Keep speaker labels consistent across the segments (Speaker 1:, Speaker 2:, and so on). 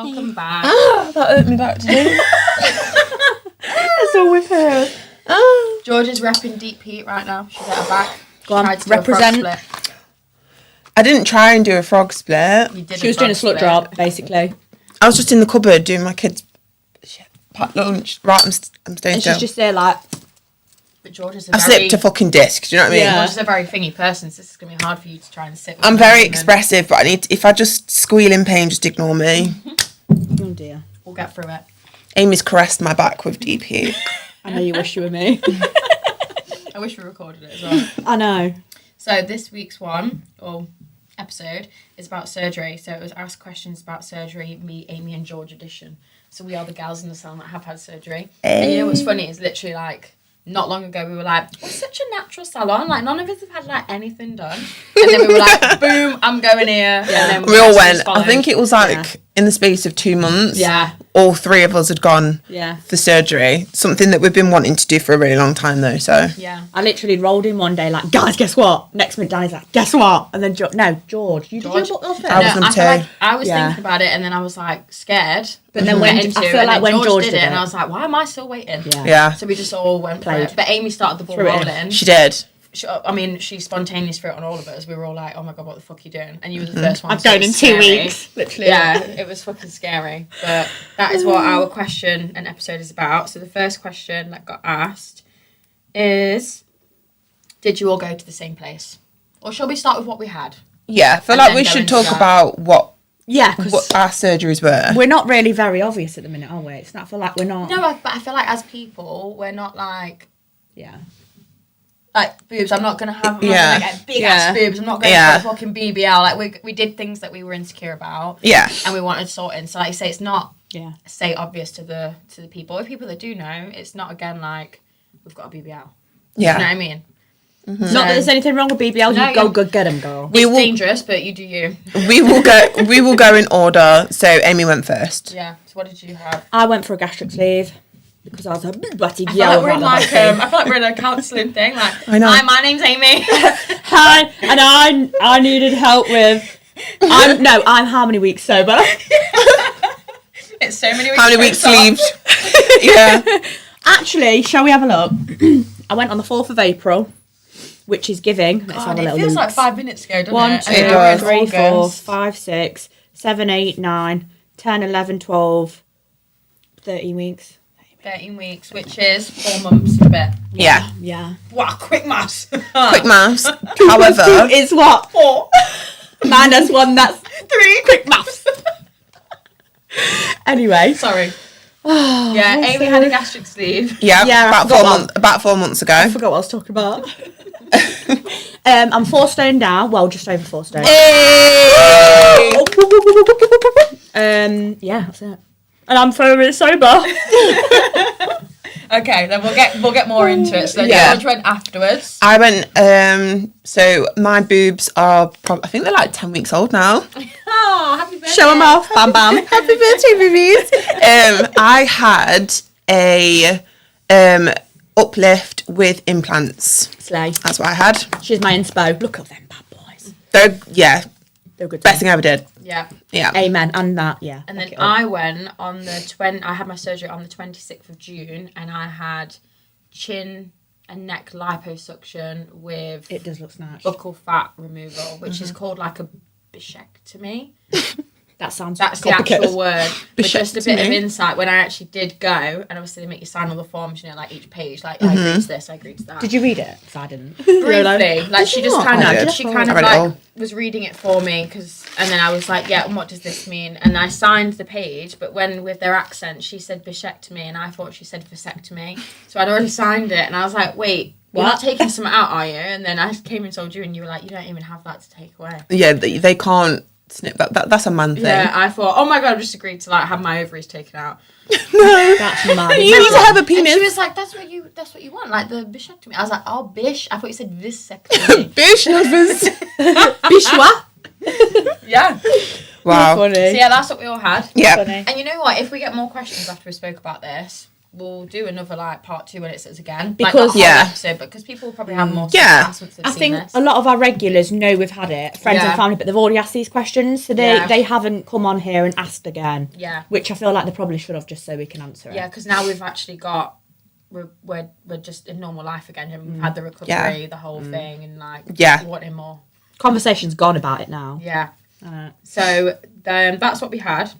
Speaker 1: Welcome back.
Speaker 2: That hurt me back today.
Speaker 3: It's all with her.
Speaker 1: George is repping deep heat right now. She's at her back.
Speaker 3: Go on,
Speaker 1: Tried to do a frog
Speaker 3: represent.
Speaker 1: split.
Speaker 2: I didn't try and do a frog split.
Speaker 1: You did
Speaker 3: She was doing a
Speaker 1: frog
Speaker 3: slut
Speaker 1: split.
Speaker 3: drop, basically.
Speaker 2: I was just in the cupboard doing my kids' packed lunch. Right, I'm staying
Speaker 3: And
Speaker 2: still.
Speaker 3: she's just there like,
Speaker 1: But George is a
Speaker 2: I
Speaker 1: very...
Speaker 2: slipped a fucking disc. Do you know what I mean?
Speaker 3: Yeah.
Speaker 1: George is a very thingy person, so this is going to be hard for you to try and sit with
Speaker 2: I'm
Speaker 1: him
Speaker 2: very
Speaker 1: and then
Speaker 2: expressive, but if I just squeal in pain, just ignore me.
Speaker 3: oh dear.
Speaker 1: We'll get through it.
Speaker 2: Amy's caressed my back with deep heat.
Speaker 3: I know you wish you were me.
Speaker 1: I wish we recorded it as well.
Speaker 3: I know.
Speaker 1: So this week's episode is about surgery. So it was Ask Questions About Surgery, me, Amy and George edition. So we are the gals in the salon that have had surgery. And you know what's funny is literally like not long ago we were like, we're such a natural salon, like none of us have had like anything done. And then we were like, boom, I'm going here.
Speaker 3: Yeah.
Speaker 1: And then
Speaker 2: We all
Speaker 1: the rest of us
Speaker 2: went. I
Speaker 1: followed.
Speaker 2: think it was like in the space of 2 months.
Speaker 1: Yeah.
Speaker 2: All three of us had gone
Speaker 3: Yeah.
Speaker 2: for surgery. Something that we've been wanting to do for a really long time though. So
Speaker 1: Yeah.
Speaker 3: I literally rolled in one day like, guys, guess what? Next minute Danny's like, guess what? And then George,
Speaker 1: George.
Speaker 3: did you book your first?
Speaker 2: I was
Speaker 1: No,
Speaker 2: them
Speaker 1: I feel
Speaker 2: too.
Speaker 1: like I was
Speaker 3: Yeah.
Speaker 1: thinking about it and then I was like scared.
Speaker 3: But then when- I feel like when George did it.
Speaker 1: and I was like, why am I still waiting?
Speaker 3: Yeah.
Speaker 2: yeah,
Speaker 1: So we just all went for
Speaker 3: Played.
Speaker 1: it. But Amy started the ball
Speaker 3: Threw it in.
Speaker 1: rolling.
Speaker 2: she did.
Speaker 1: She spontaneous threw it on all of us. We were all like, oh my God, what the fuck are you doing? And you were the first one.
Speaker 3: I'm
Speaker 1: so
Speaker 3: going
Speaker 1: it
Speaker 3: in
Speaker 1: was
Speaker 3: 2
Speaker 1: scary.
Speaker 3: weeks. Literally.
Speaker 1: Yeah, it was fucking scary. But that is what our question and episode is about. So the first question that got asked is, did you all go to the same place? Or shall we start with what we had?
Speaker 2: Yeah, I feel
Speaker 1: And
Speaker 2: like
Speaker 1: then
Speaker 2: we
Speaker 1: go
Speaker 2: should
Speaker 1: into
Speaker 2: talk
Speaker 1: that.
Speaker 2: about what
Speaker 3: Yeah, because
Speaker 2: our surgeries were.
Speaker 3: we're not really very obvious at the minute, are we? It's not, I feel like we're not.
Speaker 1: No, but I feel like as people, we're not like
Speaker 3: Yeah.
Speaker 1: boobs. I'm not gonna have I'm
Speaker 2: Yeah.
Speaker 1: not gonna get big ass boobs. I'm not going
Speaker 2: Yeah.
Speaker 1: for a fucking BBL. Like we did things that we were insecure about.
Speaker 2: Yeah.
Speaker 1: And we wanted sorting. So like you say, it's not
Speaker 3: Yeah.
Speaker 1: say obvious to the people. If people that do know, it's not again like we've got a BBL.
Speaker 2: Yeah.
Speaker 1: You know what I mean?
Speaker 3: Not that there's anything wrong with BBL.
Speaker 1: No,
Speaker 3: You go
Speaker 1: yeah.
Speaker 3: good, get them, girl.
Speaker 2: We
Speaker 1: It's
Speaker 2: will
Speaker 1: dangerous, but you do you.
Speaker 2: we will go in order. So Amy went first.
Speaker 1: Yeah. So what did you have?
Speaker 3: I went for a gastric sleeve because I was a bloody
Speaker 1: I feel
Speaker 3: yell
Speaker 1: like we're in
Speaker 3: about the
Speaker 1: like
Speaker 3: whole thing.
Speaker 1: I feel like we're in a counselling thing. Like,
Speaker 2: I know.
Speaker 1: hi, my name's Amy.
Speaker 3: Hi, and I needed help with. I'm how many weeks sober?
Speaker 1: It's so many weeks.
Speaker 2: How many weeks
Speaker 1: off.
Speaker 2: sleeved? Yeah.
Speaker 3: Actually, shall we have a look? I went on the 4th of April, which is giving. Let's have
Speaker 1: God,
Speaker 3: a
Speaker 1: it
Speaker 3: little
Speaker 1: feels
Speaker 3: look.
Speaker 1: like 5 minutes ago, doesn't
Speaker 3: 1,
Speaker 1: it?
Speaker 3: 2,
Speaker 1: And then
Speaker 2: does.
Speaker 1: we're in
Speaker 3: 3, 4,
Speaker 1: August.
Speaker 3: 5, 6, 7, 8, 9, 10, 11, 12, 13 weeks.
Speaker 1: 13 weeks, which is 4 months and a bit.
Speaker 2: Yeah.
Speaker 3: Yeah.
Speaker 1: Wow, quick maths.
Speaker 2: Quick maths. However,
Speaker 3: Is what?
Speaker 1: 4.
Speaker 3: Minus 1, that's
Speaker 1: 3. Quick maths.
Speaker 3: anyway.
Speaker 1: Sorry. Yeah, Amy had a gastric sleeve.
Speaker 2: yeah,
Speaker 3: Yeah, I
Speaker 2: about
Speaker 3: forgot
Speaker 2: 4
Speaker 3: that.
Speaker 2: months. About 4 months ago.
Speaker 3: I forgot what I was talking about. I'm 4 stone down. Well, just over 4 stone.
Speaker 2: Hey!
Speaker 3: Yeah, that's it. And I'm 4 minutes sober.
Speaker 1: Okay, then we'll get more into it. So then
Speaker 2: Yeah.
Speaker 1: George went afterwards.
Speaker 2: I went. So my boobs are. I think they're like 10 weeks old now.
Speaker 1: Oh, happy birthday.
Speaker 3: Show them off. Bam, bam.
Speaker 2: Happy birthday, babies. I had a uplift with implants.
Speaker 3: Slay.
Speaker 2: That's what I had.
Speaker 3: She's my inspo. Look at them bad boys.
Speaker 2: They're
Speaker 3: Good.
Speaker 2: best thing I ever did.
Speaker 1: Yeah.
Speaker 2: Yeah.
Speaker 3: Amen. And that, yeah.
Speaker 1: And
Speaker 3: Back
Speaker 1: then
Speaker 3: it up.
Speaker 1: I went on the I had my surgery on the 26th of June, and I had chin and neck liposuction with
Speaker 3: It does look snatched.
Speaker 1: buccal fat removal, which is called like a bichectomy.
Speaker 3: That sounds
Speaker 1: That's the
Speaker 3: complicated.
Speaker 1: actual word. But just a bit of
Speaker 2: Bichectomy.
Speaker 1: insight, when I actually did go, and obviously they make you sign all the forms, you know, like each page, like I agree to this, I agree to that.
Speaker 3: Did you read it? 'Cause I didn't.
Speaker 1: Briefly, like she
Speaker 3: you
Speaker 1: just
Speaker 3: not?
Speaker 1: kind
Speaker 2: I
Speaker 1: of,
Speaker 2: did.
Speaker 1: she
Speaker 3: I
Speaker 1: kind of
Speaker 2: read it
Speaker 1: like
Speaker 2: all.
Speaker 1: was reading it for me, and then I was like, yeah, and what does this mean? And I signed the page, but when with their accent, she said bichectomy, and I thought she said vasectomy, so I'd already signed it, and I was like, wait, you're not
Speaker 3: What?
Speaker 1: taking something out, are you? And then I came and told you, and you were like, you don't even have that to take away.
Speaker 2: Yeah, they can't snip that. That's a man thing.
Speaker 1: Yeah, I thought, oh my God, I've just agreed to like have my ovaries taken out.
Speaker 3: That's mad.
Speaker 2: You need to have a
Speaker 1: And
Speaker 2: penis.
Speaker 1: she was like, that's what you want, like the bichectomy. I was like, oh, bish. I thought you said vasectomy.
Speaker 2: Bish, not biz.
Speaker 3: Bishwa.
Speaker 1: Yeah.
Speaker 2: Wow.
Speaker 1: So yeah, that's what we all had.
Speaker 2: Yeah.
Speaker 3: Funny.
Speaker 1: And you know what? If we get more questions after we spoke about this, we'll do another like part 2 when it says again.
Speaker 3: Because-
Speaker 1: like,
Speaker 2: Yeah.
Speaker 1: episode, because people will probably have more
Speaker 2: Yeah.
Speaker 1: once they've
Speaker 3: I
Speaker 1: seen
Speaker 3: think
Speaker 1: this.
Speaker 3: a lot of our regulars know we've had it, friends
Speaker 1: Yeah.
Speaker 3: and family, but they've already asked these questions, so they haven't come on here and asked again.
Speaker 1: Yeah.
Speaker 3: Which I feel like they probably should have, just so we can answer it.
Speaker 1: Yeah, because now we've actually got we're just in normal life again, and we've had the recovery, the whole thing, and like wanting more.
Speaker 3: Conversation's gone about it now.
Speaker 1: Yeah. So then that's what we had.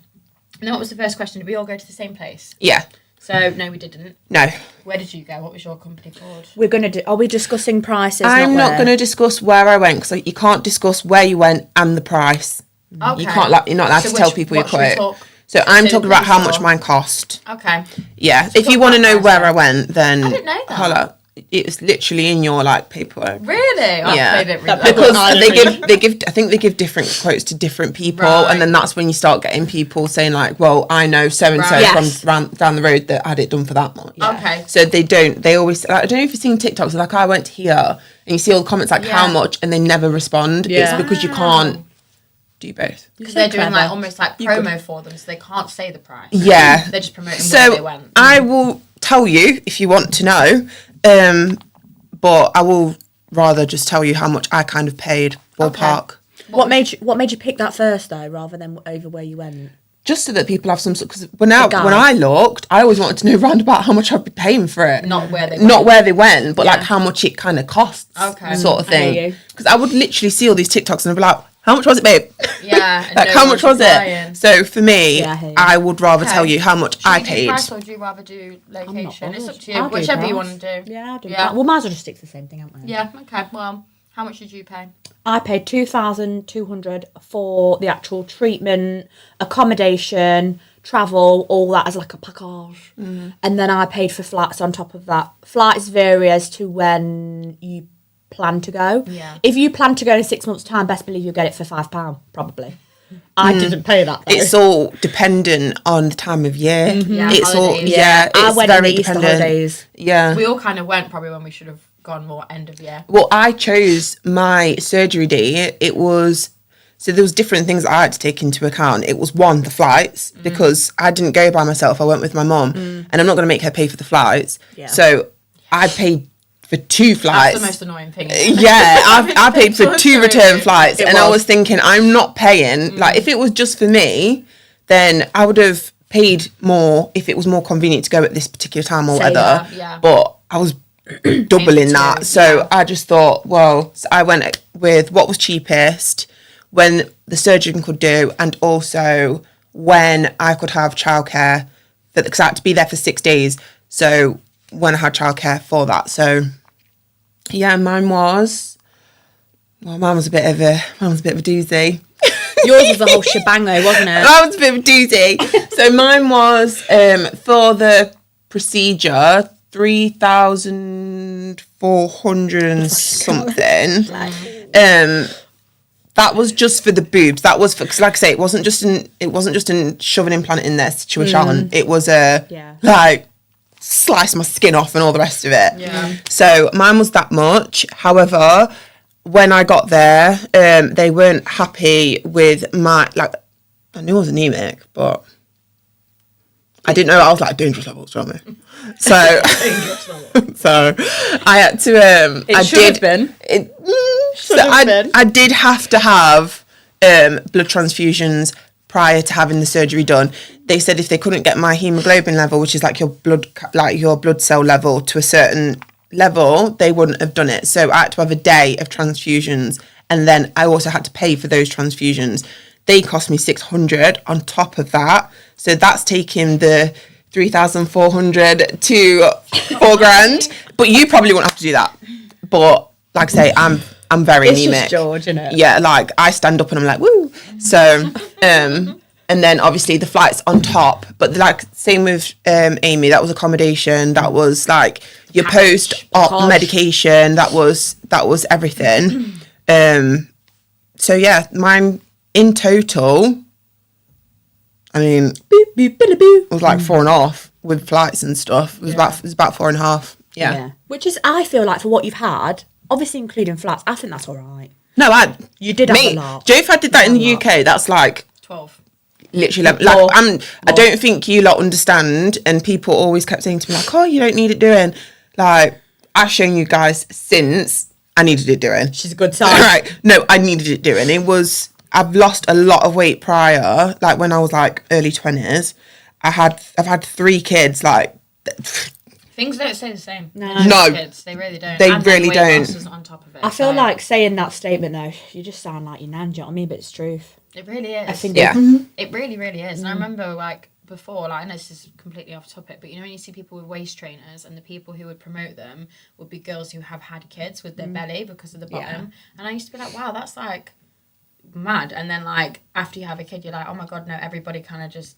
Speaker 1: And then what was the first question? Did we all go to the same place?
Speaker 2: Yeah.
Speaker 1: So no, we didn't.
Speaker 2: No.
Speaker 1: Where did you go? What was your company called?
Speaker 3: We're gonna do. Are we discussing prices?
Speaker 2: I'm not going to discuss where I went because you can't discuss where you went and the price.
Speaker 1: Okay.
Speaker 2: You can't. You're not allowed to tell people your
Speaker 1: what should we
Speaker 2: quote.
Speaker 1: talk?
Speaker 2: So I'm
Speaker 1: So
Speaker 2: talking about how
Speaker 1: please
Speaker 2: much
Speaker 1: or-
Speaker 2: mine cost.
Speaker 1: Okay.
Speaker 2: Yeah.
Speaker 1: So
Speaker 2: If you
Speaker 1: talk
Speaker 2: want to
Speaker 1: about
Speaker 2: know
Speaker 1: price
Speaker 2: where
Speaker 1: then.
Speaker 2: I went, then
Speaker 1: I didn't know that.
Speaker 2: holla. It's literally in your like paperwork.
Speaker 1: Really? Oh,
Speaker 2: Yeah.
Speaker 1: they didn't read that.
Speaker 2: Because
Speaker 3: I
Speaker 2: they
Speaker 3: didn't
Speaker 2: give I think they give different quotes to different people,
Speaker 1: Right.
Speaker 2: and then that's when you start getting people saying like, well, I know so and so
Speaker 1: Right.
Speaker 2: from
Speaker 3: Yes.
Speaker 2: down the road that had it done for that much.
Speaker 1: Okay.
Speaker 2: So they always like, I don't know if you've seen TikToks like I went here and you see all the comments like how
Speaker 1: Yeah.
Speaker 2: much and they never respond.
Speaker 3: Yeah.
Speaker 2: It's because you can't do both.
Speaker 1: Because they're doing
Speaker 3: clever.
Speaker 1: like almost like promo for them, so they can't say the price.
Speaker 2: Yeah.
Speaker 1: They're just promoting where they
Speaker 2: So
Speaker 1: went.
Speaker 2: I will tell you if you want to know, but I will rather just tell you how much I kind of paid ballpark.
Speaker 3: What made you pick that first though, rather than over where you went?
Speaker 2: Just so that people have some sort. Because when I
Speaker 3: guide.
Speaker 2: looked, I always wanted to know round about how much I'd be paying for it.
Speaker 1: Not where they
Speaker 2: Not
Speaker 1: went.
Speaker 2: where they went, but
Speaker 1: Yeah.
Speaker 2: like how much it kind of costs.
Speaker 1: Okay.
Speaker 2: Sort of
Speaker 3: I hear
Speaker 2: thing.
Speaker 3: you.
Speaker 2: Because I would literally see all these TikToks and I'd be like, "How much was it, babe?"
Speaker 1: Yeah. and
Speaker 2: Like
Speaker 1: no
Speaker 2: how
Speaker 1: one's
Speaker 2: much was
Speaker 1: replying.
Speaker 2: it? So for me,
Speaker 3: Yeah, I hear you.
Speaker 2: I would rather
Speaker 1: Okay.
Speaker 2: tell you how much
Speaker 1: Should
Speaker 2: I
Speaker 1: we do
Speaker 2: paid.
Speaker 1: price or do you rather do location? It's up to you.
Speaker 3: I'll do
Speaker 1: Whichever you
Speaker 3: price.
Speaker 1: want to do.
Speaker 3: Yeah, I'll do
Speaker 1: Yeah.
Speaker 3: that. Well, might as well just stick to the same thing, haven't we?
Speaker 1: Yeah. Okay. Well, how much did you pay?
Speaker 3: I paid 2,200 for the actual treatment, accommodation, travel, all that as like a package. And then I paid for flights on top of that. Flights vary as to when you plan to go.
Speaker 1: Yeah.
Speaker 3: If you plan to go in 6 months' time, best believe you'll get it for £5, probably. I didn't pay that though.
Speaker 2: It's all dependent on the time of year.
Speaker 1: Yeah,
Speaker 2: It's all
Speaker 1: holidays.
Speaker 2: yeah.
Speaker 3: I
Speaker 2: It's
Speaker 3: went in
Speaker 2: very
Speaker 3: the Easter
Speaker 2: dependent.
Speaker 3: holidays.
Speaker 2: Yeah.
Speaker 1: We all kind of went probably when we should have gone more end of year.
Speaker 2: Well, I chose my surgery day. It was so there was different things I had to take into account. It was one, the flights, because I didn't go by myself. I went with my mum, and I'm not going to make her pay for the flights.
Speaker 3: Yeah.
Speaker 2: So I paid for 2 flights.
Speaker 1: That's the most annoying thing. Isn't it?
Speaker 2: Yeah, I paid for 2 return flights,
Speaker 3: It
Speaker 2: and I
Speaker 3: was.
Speaker 2: was thinking, I'm not paying. Like, if it was just for me, then I would have paid more if it was more convenient to go at this particular time or
Speaker 3: Say
Speaker 2: whatever.
Speaker 1: that, yeah.
Speaker 2: But I was doubling that,
Speaker 1: too,
Speaker 2: so
Speaker 1: yeah.
Speaker 2: I just thought, well, so I went with what was cheapest, when the surgeon could do, and also when I could have childcare, because I had to be there for 6 days. So when I had childcare for that, so. Yeah, mine was a bit of a doozy.
Speaker 3: Yours was the whole shebang though, wasn't it?
Speaker 2: That was a bit of a doozy. So mine was for the procedure 3,400 and something. That was just for the boobs. That was for, because like I say, it wasn't just in shoving implant in there situation. It was like slice my skin off and all the rest of it.
Speaker 1: Yeah.
Speaker 2: So mine was that much. However, when I got there, they weren't happy with my, like, I knew I was anemic, but I didn't know I was like dangerous levels, do you know what I mean? So, so I had to,
Speaker 3: It
Speaker 2: I
Speaker 3: should
Speaker 2: did,
Speaker 3: have been.
Speaker 2: I did have to have blood transfusions prior to having the surgery done. They said if they couldn't get my hemoglobin level, which is like your blood cell level, to a certain level, they wouldn't have done it. So I had to have a day of transfusions, and then I also had to pay for those transfusions. They cost me 600 on top of that. So that's taking the 3,400 to 4 grand. But you probably won't have to do that. But like I say, I'm very
Speaker 3: It's
Speaker 2: anemic.
Speaker 3: just George, isn't it?
Speaker 2: Yeah, like I stand up and I'm like, woo. So, and then obviously the flights on top. But like same with Amy, that was accommodation. That was like your post-op medication. That was everything. So yeah, mine in total, I mean, it was like 4.5 with flights and stuff. It was about 4.5. Yeah.
Speaker 3: Which is, I feel like for what you've had, obviously including flats, I think that's all right.
Speaker 2: No,
Speaker 3: You did have a lot.
Speaker 2: Joe, if I did that in the UK, that's like
Speaker 1: 12.
Speaker 2: literally I don't think you lot understand, and people always kept saying to me like, oh, you don't need it doing. Like, I've shown you guys since I needed it doing.
Speaker 3: She's a good sign.
Speaker 2: Right. No, I needed it doing. I've lost a lot of weight prior, like when I was like early 20s. I've had 3 kids, like
Speaker 1: things don't stay the same.
Speaker 2: No.
Speaker 1: Kids, they really don't.
Speaker 2: They
Speaker 1: and
Speaker 2: really
Speaker 1: weight
Speaker 2: don't.
Speaker 1: loss isn't on top of it.
Speaker 3: I feel like saying that statement though, you just sound like your nan, do you know what I mean? But it's truth.
Speaker 1: it really is.
Speaker 3: I think
Speaker 1: It really, really is. And I remember like before, like I know this is completely off topic, but you know when you see people with waist trainers and the people who would promote them would be girls who have had kids with their belly because of the bottom. And I used to be like, wow, that's like mad. And then like after you have a kid, you're like, oh my god, no, everybody kind of just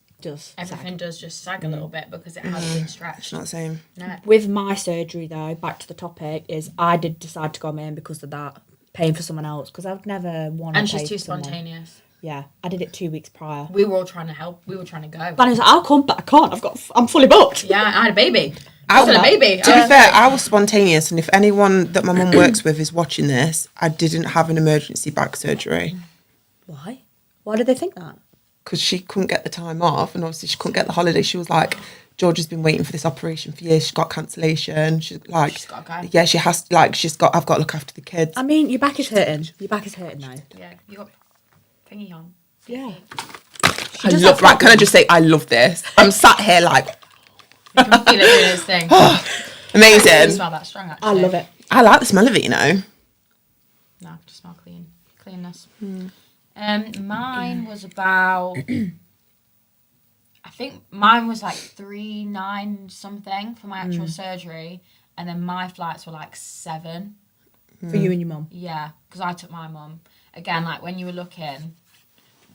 Speaker 1: everything does just sag a little bit because it has been stretched.
Speaker 2: not the same.
Speaker 1: No.
Speaker 3: With my surgery though, back to the topic, is I did decide to go on my own because of that, paying for someone else, because I would never want to.
Speaker 1: And
Speaker 3: pay
Speaker 1: she's too
Speaker 3: for someone.
Speaker 1: spontaneous.
Speaker 3: Yeah, I did it 2 weeks prior.
Speaker 1: We were all trying to help. We were trying to go.
Speaker 3: But I was like, I'll come, but I can't. I'm fully booked.
Speaker 1: Yeah, I had a baby.
Speaker 2: I
Speaker 1: had a baby.
Speaker 2: To be fair, I was spontaneous, and if anyone that my mum works with is watching this, I didn't have an emergency back surgery.
Speaker 3: Why? Why did they think that?
Speaker 2: Because she couldn't get the time off, and obviously she couldn't get the holiday. She was like, Georgia's been waiting for this operation for years. She's got cancellation. She's like,
Speaker 1: She's got to go.
Speaker 2: yeah, she has. Like, I've got to look after the kids.
Speaker 3: I mean, your back is hurting. Your back is hurting now.
Speaker 1: Yeah, you got thingy on.
Speaker 3: Yeah.
Speaker 2: I love. Right, can I just say, I love this. I'm sat here like,
Speaker 1: You can feel it doing its thing.
Speaker 2: oh,
Speaker 1: It
Speaker 2: amazing.
Speaker 1: smell that strong, actually.
Speaker 3: I love it.
Speaker 2: I like the smell of it, you know.
Speaker 1: No, just smell clean. Cleanness. Mine was about... I think mine was like 3,900 something for my actual surgery. And then my flights were like 7.
Speaker 3: For you and your mum.
Speaker 1: Yeah, because I took my mum. Again, like when you were looking...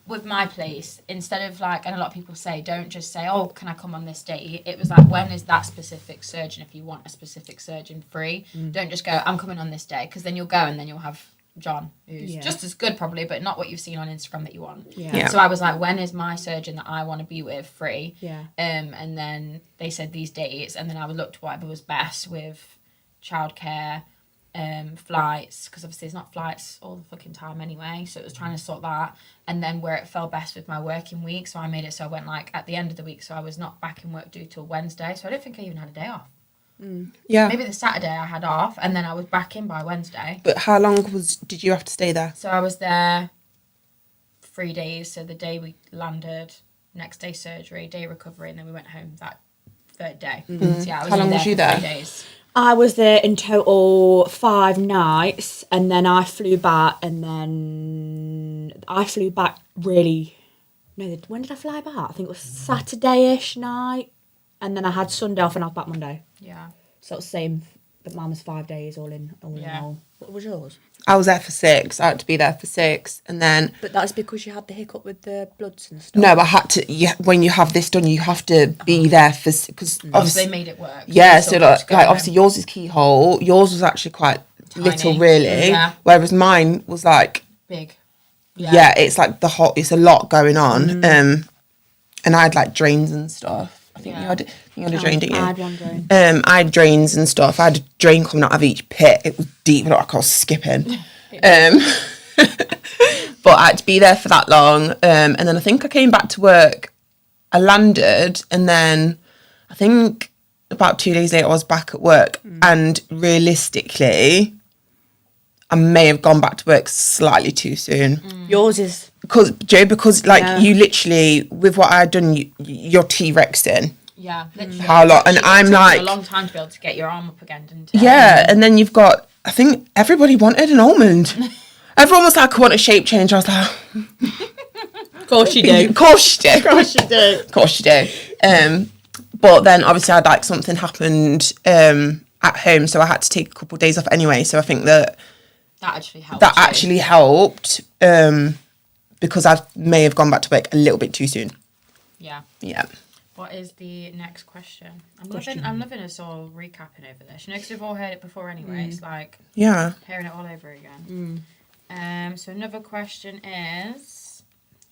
Speaker 1: With my place, instead of like, and a lot of people say, don't just say, oh, can I come on this date? It was like, when is that specific surgeon? If you want a specific surgeon free, don't just go, I'm coming on this day, because then you'll go and then you'll have John, who's just as good probably, but not what you've seen on Instagram that you want.
Speaker 3: Yeah.
Speaker 1: So I was like, when is my surgeon that I want to be with free?
Speaker 3: Yeah.
Speaker 1: And then they said these dates, and then I looked whatever was best with childcare, flights, because obviously there's not flights all the fucking time anyway, so it was trying to sort that, and then where it fell best with my working week, so I made it so I went like at the end of the week, so I was not back in work due till Wednesday, so I don't think I even had a day off.
Speaker 2: Yeah.
Speaker 1: Maybe the Saturday I had off, and then I was back in by Wednesday.
Speaker 2: But how long did you have to stay there?
Speaker 1: So I was there 3 days, so the day we landed, next day surgery, day recovery, and then we went home that 3rd day. So yeah, I was
Speaker 2: How long
Speaker 1: there
Speaker 2: was you
Speaker 1: for
Speaker 2: there?
Speaker 1: 3 days.
Speaker 3: I was there in total 5 nights, and then I flew back, and then I flew back really... No, when did I fly back? I think it was Saturday-ish night, and then I had Sunday off, and I was back Monday.
Speaker 1: Yeah.
Speaker 3: So it's the same, but mine was 5 days all in all. What was yours?
Speaker 2: I was there for 6. I had to be there for 6, and then
Speaker 3: But that's because you had the hiccup with the bloods and stuff.
Speaker 2: no, I had to. When you have this done, you have to be there for because
Speaker 1: Obviously
Speaker 2: obviously
Speaker 1: they made it work.
Speaker 2: yeah.
Speaker 1: So
Speaker 2: So
Speaker 1: we still got to go
Speaker 2: like
Speaker 1: home.
Speaker 2: obviously yours is keyhole. Yours was actually quite little,
Speaker 1: Tiny.
Speaker 2: really.
Speaker 1: Yeah.
Speaker 2: Whereas mine was like
Speaker 1: Big.
Speaker 2: yeah, it's like it's a lot going on. And I had like drains and stuff. I think you had a drain, didn't you?
Speaker 3: I had one drain.
Speaker 2: I had drains and stuff. I had a drain coming out of each pit. It was deep, like I was skipping. But I had to be there for that long. And then I think I came back to work. I landed, and then I think about 2 days later I was back at work. And realistically, I may have gone back to work slightly too soon.
Speaker 3: Yours is...
Speaker 2: Because like you literally, with what I had done, you're T-Rexing.
Speaker 1: Yeah. Literally.
Speaker 2: How long? And
Speaker 1: It
Speaker 2: I'm
Speaker 1: took you
Speaker 2: like,
Speaker 1: a long time to be able to get your arm up again, didn't it?
Speaker 2: yeah. And then you've got, I think everybody wanted an almond. Everyone was like, I want a shape change. I was like,
Speaker 3: Of course you do.
Speaker 2: of course you do.
Speaker 3: Of course you do.
Speaker 2: Of course you do. But then obviously I had like something happened at home, so I had to take a couple of days off anyway. So I think that
Speaker 1: actually helped.
Speaker 2: that actually helped because I may have gone back to work a little bit too soon.
Speaker 1: Yeah.
Speaker 2: Yeah.
Speaker 1: What is the next question? I'm loving us all recapping over this. You know, because we've all heard it before anyway. It's like
Speaker 2: Yeah.
Speaker 1: hearing it all over again. So another question is,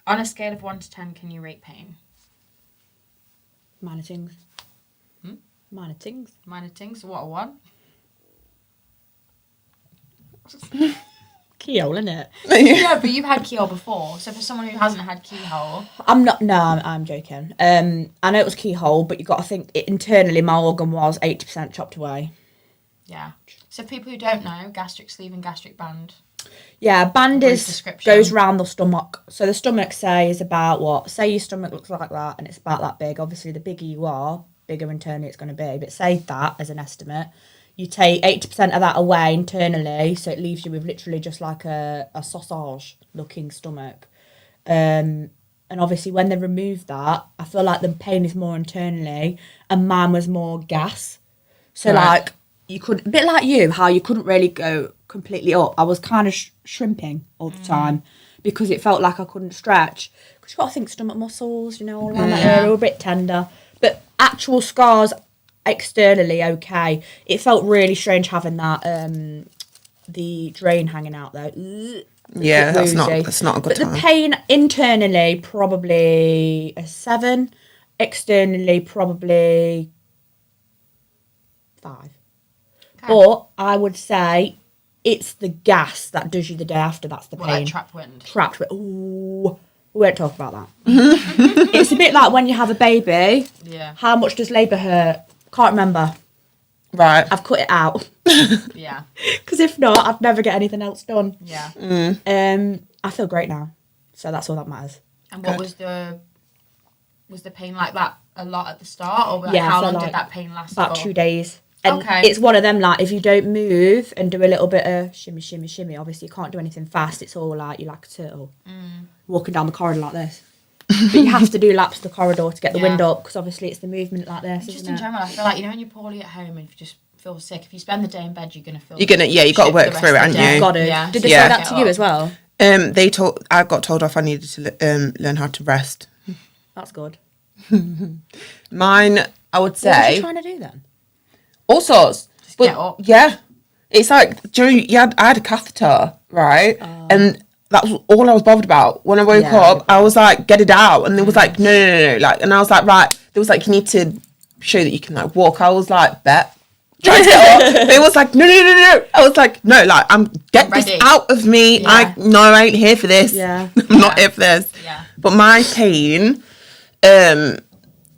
Speaker 1: on a scale of 1 to 10, can you rate pain?
Speaker 3: Minor things. Minor things.
Speaker 1: Minor things. So what, a 1?
Speaker 3: Keyhole, isn't it?
Speaker 1: Yeah, but you've had keyhole before. So for someone who hasn't had keyhole,
Speaker 3: I'm joking. I know it was keyhole, but you got to think internally my organ was 80% chopped away.
Speaker 1: yeah. So for people who don't know, gastric sleeve and gastric band.
Speaker 3: Yeah, band
Speaker 1: Description.
Speaker 3: goes round the stomach. So the stomach, say, is about what? Say your stomach looks like that and it's about that big. Obviously, the bigger you are, bigger internally it's going to be. But say that as an estimate. You take 80% of that away internally, so it leaves you with literally just like a sausage-looking stomach. And obviously, when they remove that, I feel like the pain is more internally, and mine was more gas. So, like, you could, a bit like you, how you couldn't really go completely up. I was kind of shrimping all the time because it felt like I couldn't stretch. Because you've got to think stomach muscles, you know, all around that area, a bit tender. But actual scars, externally, okay. It felt really strange having that, the drain hanging out though.
Speaker 2: Yeah, that's not a good time.
Speaker 3: But the pain internally, probably a 7. Externally, probably 5. Okay. But I would say it's the gas that does you the day after. That's the pain.
Speaker 1: Like trapped wind.
Speaker 3: Trapped wind. Ooh, we won't talk about that. It's a bit like when you have a baby.
Speaker 1: Yeah.
Speaker 3: How much does labour hurt? Can't remember.
Speaker 2: Right.
Speaker 3: I've cut it out.
Speaker 1: Yeah.
Speaker 3: Because if not, I'd never get anything else done.
Speaker 1: Yeah.
Speaker 3: I feel great now. So that's all that matters.
Speaker 1: And what was the pain like that a lot at the start? Or like how long did that pain last
Speaker 3: about
Speaker 1: for?
Speaker 3: 2 days. And
Speaker 1: okay.
Speaker 3: It's one of them, like, if you don't move and do a little bit of shimmy, shimmy, shimmy, obviously you can't do anything fast. It's all like, you're like a turtle walking down the corridor like this. But you have to do laps of the corridor to get the wind up, because obviously it's the movement like this.
Speaker 1: Just in general, I feel like, you know, when you're poorly at home and you just feel sick, if you spend the day in bed, you're gonna feel.
Speaker 2: You've got to work through it, haven't you?
Speaker 3: Got to.
Speaker 1: Yeah.
Speaker 3: Did they say that to you as well?
Speaker 2: I got told off I needed to learn how to rest.
Speaker 3: That's good.
Speaker 2: Mine, I would say.
Speaker 3: What were you trying to do then?
Speaker 2: All sorts.
Speaker 1: Just get up.
Speaker 2: Yeah. It's like, I had a catheter, right? And that was all I was bothered about. When I woke up, I was like, get it out. And they was like, no. Like, and I was like, right. They was like, you need to show that you can like walk. I was like, bet. Trying to get up. They was like, no. I was like, no, like, get this out of me.
Speaker 1: Yeah.
Speaker 2: I ain't here for this.
Speaker 3: Yeah.
Speaker 2: I'm not here for this.
Speaker 1: Yeah.
Speaker 2: But my pain,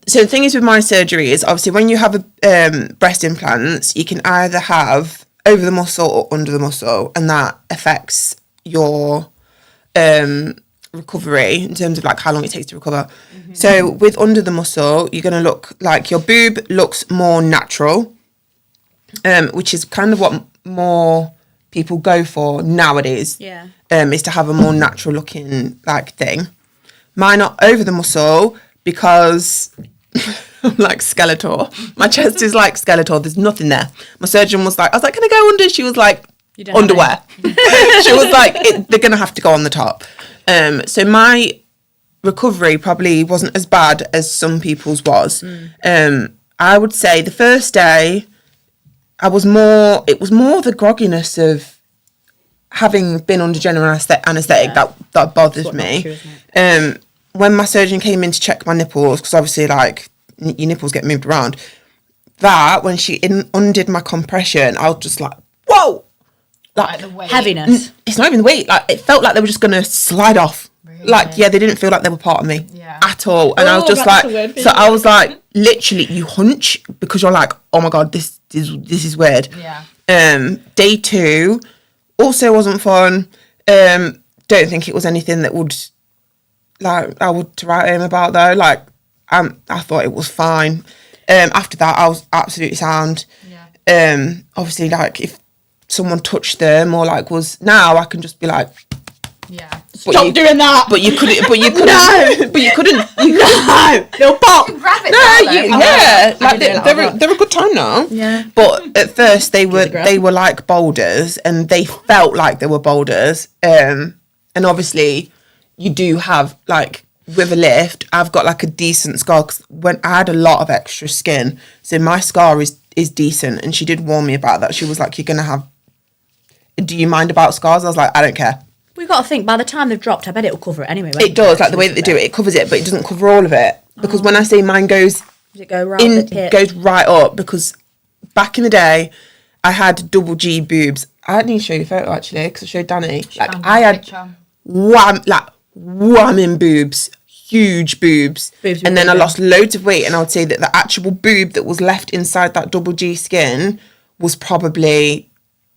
Speaker 2: so the thing is with my surgery is obviously when you have breast implants, you can either have over the muscle or under the muscle, and that affects your recovery in terms of like how long it takes to recover. So with under the muscle, you're going to look like your boob looks more natural, which is kind of what more people go for nowadays.
Speaker 3: Yeah.
Speaker 2: Is to have a more natural looking like thing. Mine are over the muscle because I'm like Skeletor. My chest is like Skeletor. There's nothing there. My surgeon was like, I was like, can I go under? She was like, underwear. She was like, they're going to have to go on the top. So my recovery probably wasn't as bad as some people's was. I would say the first day, it was more the grogginess of having been under general anaesthetic that bothered me. When my surgeon came in to check my nipples, because obviously like your nipples get moved around, that when she undid my compression, I was just like, whoa,
Speaker 1: like the weight.
Speaker 3: Heaviness.
Speaker 2: It's not even the weight. Like it felt like they were just gonna slide off. Really? Like they didn't feel like they were part of me at all. And I was just like, so I was like, literally, you hunch because you're like, oh my god, this is weird.
Speaker 1: Yeah.
Speaker 2: Day 2 also wasn't fun. Don't think it was anything that would like I would to write home about though. Like I thought it was fine. After that, I was absolutely sound.
Speaker 1: Yeah.
Speaker 2: Obviously, like if someone touched them or like was now, I can just be like,
Speaker 1: yeah,
Speaker 3: stop doing that.
Speaker 2: But you couldn't. But you couldn't.
Speaker 3: No.
Speaker 2: But you couldn't.
Speaker 3: No pop.
Speaker 1: Grab it.
Speaker 2: They're a good time now.
Speaker 3: Yeah.
Speaker 2: But at first they were like boulders, and they felt like they were boulders. And obviously, you do have like with a lift. I've got like a decent scar 'cause when I had a lot of extra skin, so my scar is decent. And she did warn me about that. She was like, "You're gonna have. Do you mind about scars?" I was like, "I don't care."
Speaker 3: We've got to think, by the time they've dropped, I bet it'll cover it anyway.
Speaker 2: It does, like the way that they do it, it covers it, but it doesn't cover all of it. Because when I say mine goes
Speaker 3: does it go right
Speaker 2: goes right up, because back in the day, I had double G boobs I need to show you a photo actually because I showed Danny. Like
Speaker 1: Found
Speaker 2: I
Speaker 1: that
Speaker 2: had
Speaker 1: picture.
Speaker 2: whamming boobs, huge boobs,
Speaker 3: Boobs
Speaker 2: and
Speaker 3: were
Speaker 2: then I
Speaker 3: bigger.
Speaker 2: lost loads of weight. And I would say that the actual boob that was left inside that double G skin was probably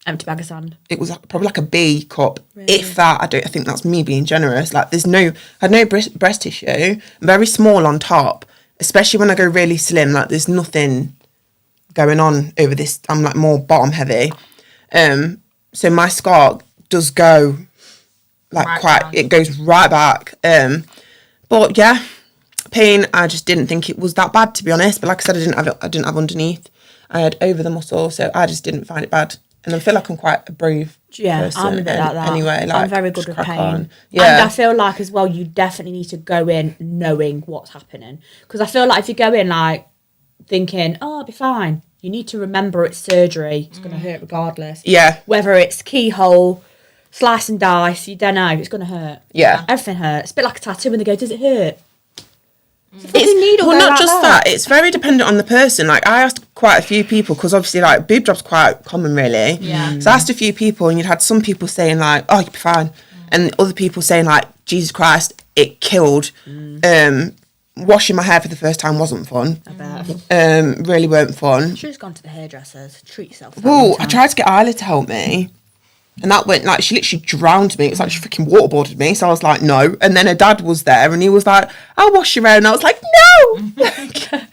Speaker 3: Empty bag of sand.
Speaker 2: it was probably like a B cup, if that. I think that's me being generous. Like I had no breast tissue. I'm very small on top, especially when I go really slim. Like there's nothing going on over this. I'm like more bottom heavy. So my scar does go like
Speaker 1: Right
Speaker 2: quite.
Speaker 1: down.
Speaker 2: It goes right back. But yeah, pain. I just didn't think it was that bad, to be honest. But like I said, I didn't have underneath. I had over the muscle, so I just didn't find it bad. And I feel like I'm quite a brave person.
Speaker 3: I'm a bit like that.
Speaker 2: Anyway, like
Speaker 3: I'm very good
Speaker 2: just
Speaker 3: with
Speaker 2: crack
Speaker 3: pain.
Speaker 2: on. Yeah,
Speaker 3: And I feel like as well, you definitely need to go in knowing what's happening. Because I feel like if you go in like thinking, oh, I'll be fine, you need to remember it's surgery. It's going to hurt regardless.
Speaker 2: Yeah.
Speaker 3: Whether it's keyhole, slice and dice, you don't know. It's going to hurt.
Speaker 2: Yeah.
Speaker 3: Everything hurts. It's a bit like a tattoo when they go, does it hurt?
Speaker 2: It's well, not just that. It's very dependent on the person. Like I asked quite a few people because obviously like boob job's quite common, really.
Speaker 1: Yeah.
Speaker 2: So I asked a few people, and you'd had some people saying like, "Oh, you'll be fine," and other people saying like, "Jesus Christ, it killed." Washing my hair for the first time wasn't fun.
Speaker 3: I bet.
Speaker 2: Really weren't fun.
Speaker 3: Should have gone to the hairdressers. Treat yourself. for that
Speaker 2: Well,
Speaker 3: one
Speaker 2: I
Speaker 3: time.
Speaker 2: tried to get Isla to help me. And that went, like, she literally drowned me. It was like she freaking waterboarded me. So I was like, no. And then her dad was there and he was like, I'll wash your hair. And I was like, no.